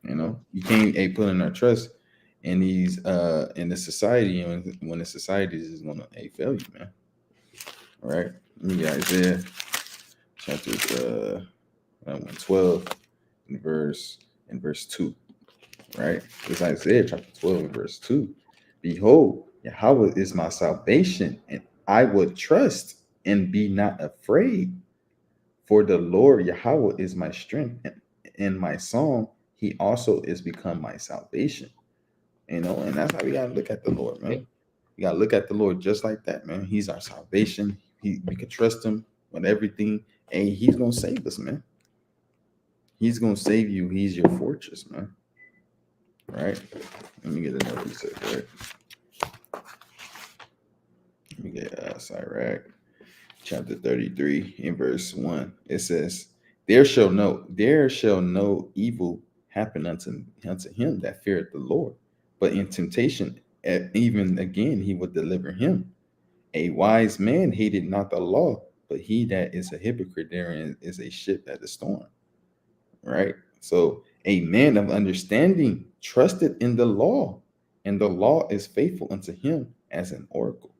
You can't put in our trust in these in the society, when the society is gonna fail you, man. All right. You got Isaiah chapter 12 in verse 2. Right? It's Isaiah chapter 12 and verse 2. Behold, Yahweh is my salvation, and I would trust and be not afraid. For the Lord Yahweh is my strength and my song. He also is become my salvation. And that's how we gotta look at the Lord, man. We gotta look at the Lord just like that, man. He's our salvation. We can trust him with everything, and he's gonna save us, man. He's gonna save you. He's your fortress, man. Right? Let me get another reset, right? Let me get Sirach chapter 33 in verse 1. It says, there shall no evil happen unto him that feareth the Lord, but in temptation even again he would deliver him. A wise man hated not the law, but he that is a hypocrite therein is a ship at the storm. Right? So a man of understanding trusted in the law, and the law is faithful unto him as an oracle.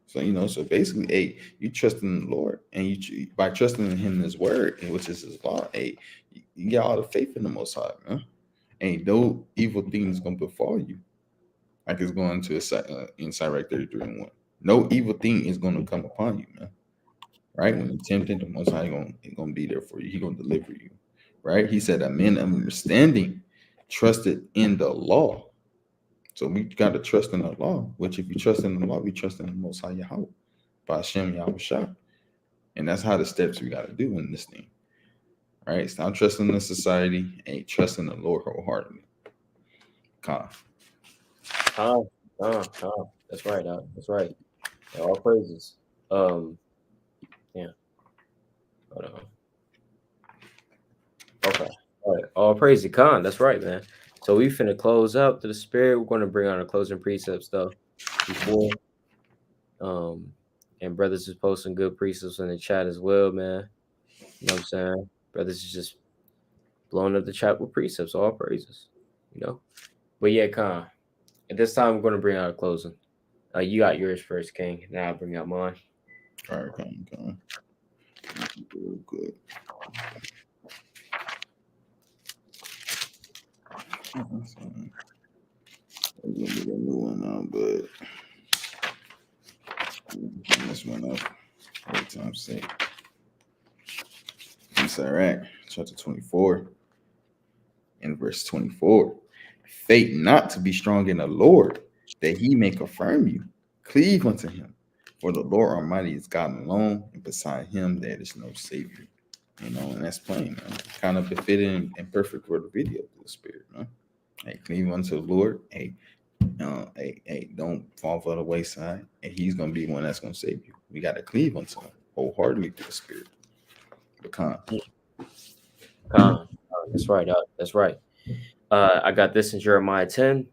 So basically, you trust in the Lord, and by trusting in Him, His Word, which is His law, you get all the faith in the Most High, man. Ain't no evil things gonna befall you, like it's going to in Sirach 33:1. No evil thing is gonna come upon you, man. Right? When you're tempted, the Most High gonna be there for you. He gonna deliver you. Right? He said, "A man of understanding trusted in the law." So we got to trust in the law, which if you trust in the law, we trust in the Most High Yahweh, by Hashem Yahweh Shah. And that's how the steps we got to do in this thing. Right? Stop trusting the society and trust in the Lord wholeheartedly. Con.
That's right. That's right. All praises. Yeah. Hold on. Okay. All right. All praise to Khan. That's right, man. So we finna close up to the spirit. We're gonna bring on our closing precepts though. Before and brothers is posting good precepts in the chat as well, man. You know what I'm saying? Brothers is just blowing up the chat with precepts, all praises. But yeah, Khan. At this time we're gonna bring out a closing. You got yours first, King. Now I'll bring out mine.
All right, Con. Real good. I'm gonna get a new one now, but this one up. Every time say. In Sirach, chapter 24, in verse 24. Faith not to be strong in the Lord, that he may confirm you. Cleave unto him. For the Lord Almighty is God alone, and beside him there is no Savior. And that's plain, man. Kind of befitting and perfect for the video of the Spirit, man. Hey, cleave unto the Lord. Hey, don't fall for the wayside. And he's going to be one that's going to save you. We got to cleave unto him wholeheartedly through the Spirit.
Khan. That's right. That's right. I got this in Jeremiah 10.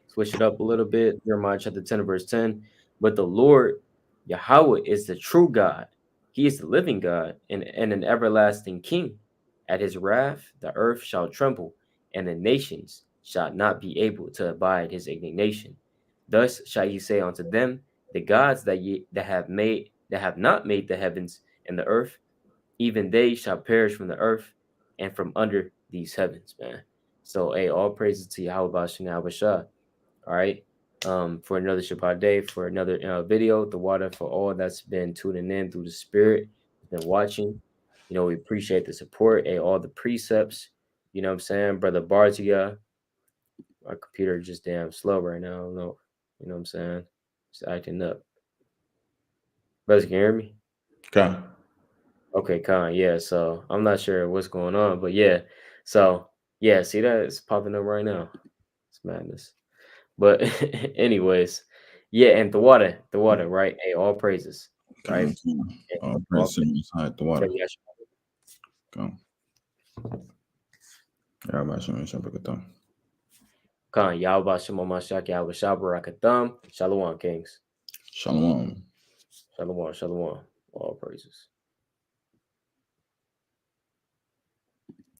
Switch it up a little bit. Jeremiah chapter 10, verse 10. But the Lord Yahweh is the true God. He is the living God and an everlasting King. At his wrath, the earth shall tremble, and the nations shall not be able to abide his indignation. Thus shall ye say unto them, the gods that have not made the heavens and the earth, even they shall perish from the earth and from under these heavens, man. So, hey, all praises to Yahweh Bashem Yahweh Shah. All right. For another Shabbat day, for another video, the water for all that's been tuning in through the spirit, been watching. We appreciate the support, all the precepts. You know what I'm saying? Brother Barzia, my computer just damn slow right now. I don't know. You know what I'm saying? It's acting up. Brothers, can you hear me?
Okay.
Okay, Khan. Yeah, so I'm not sure what's going on, but yeah. So yeah, see that it's popping up right now. It's madness. But anyways, yeah, and the water, right? Hey, all praises, right?
Prince inside the water. Come.
Khan, Yahweh Shema Mashak, Yahweh Shabarakatham. Shalom, Kings.
Shalom.
Shalom. All praises.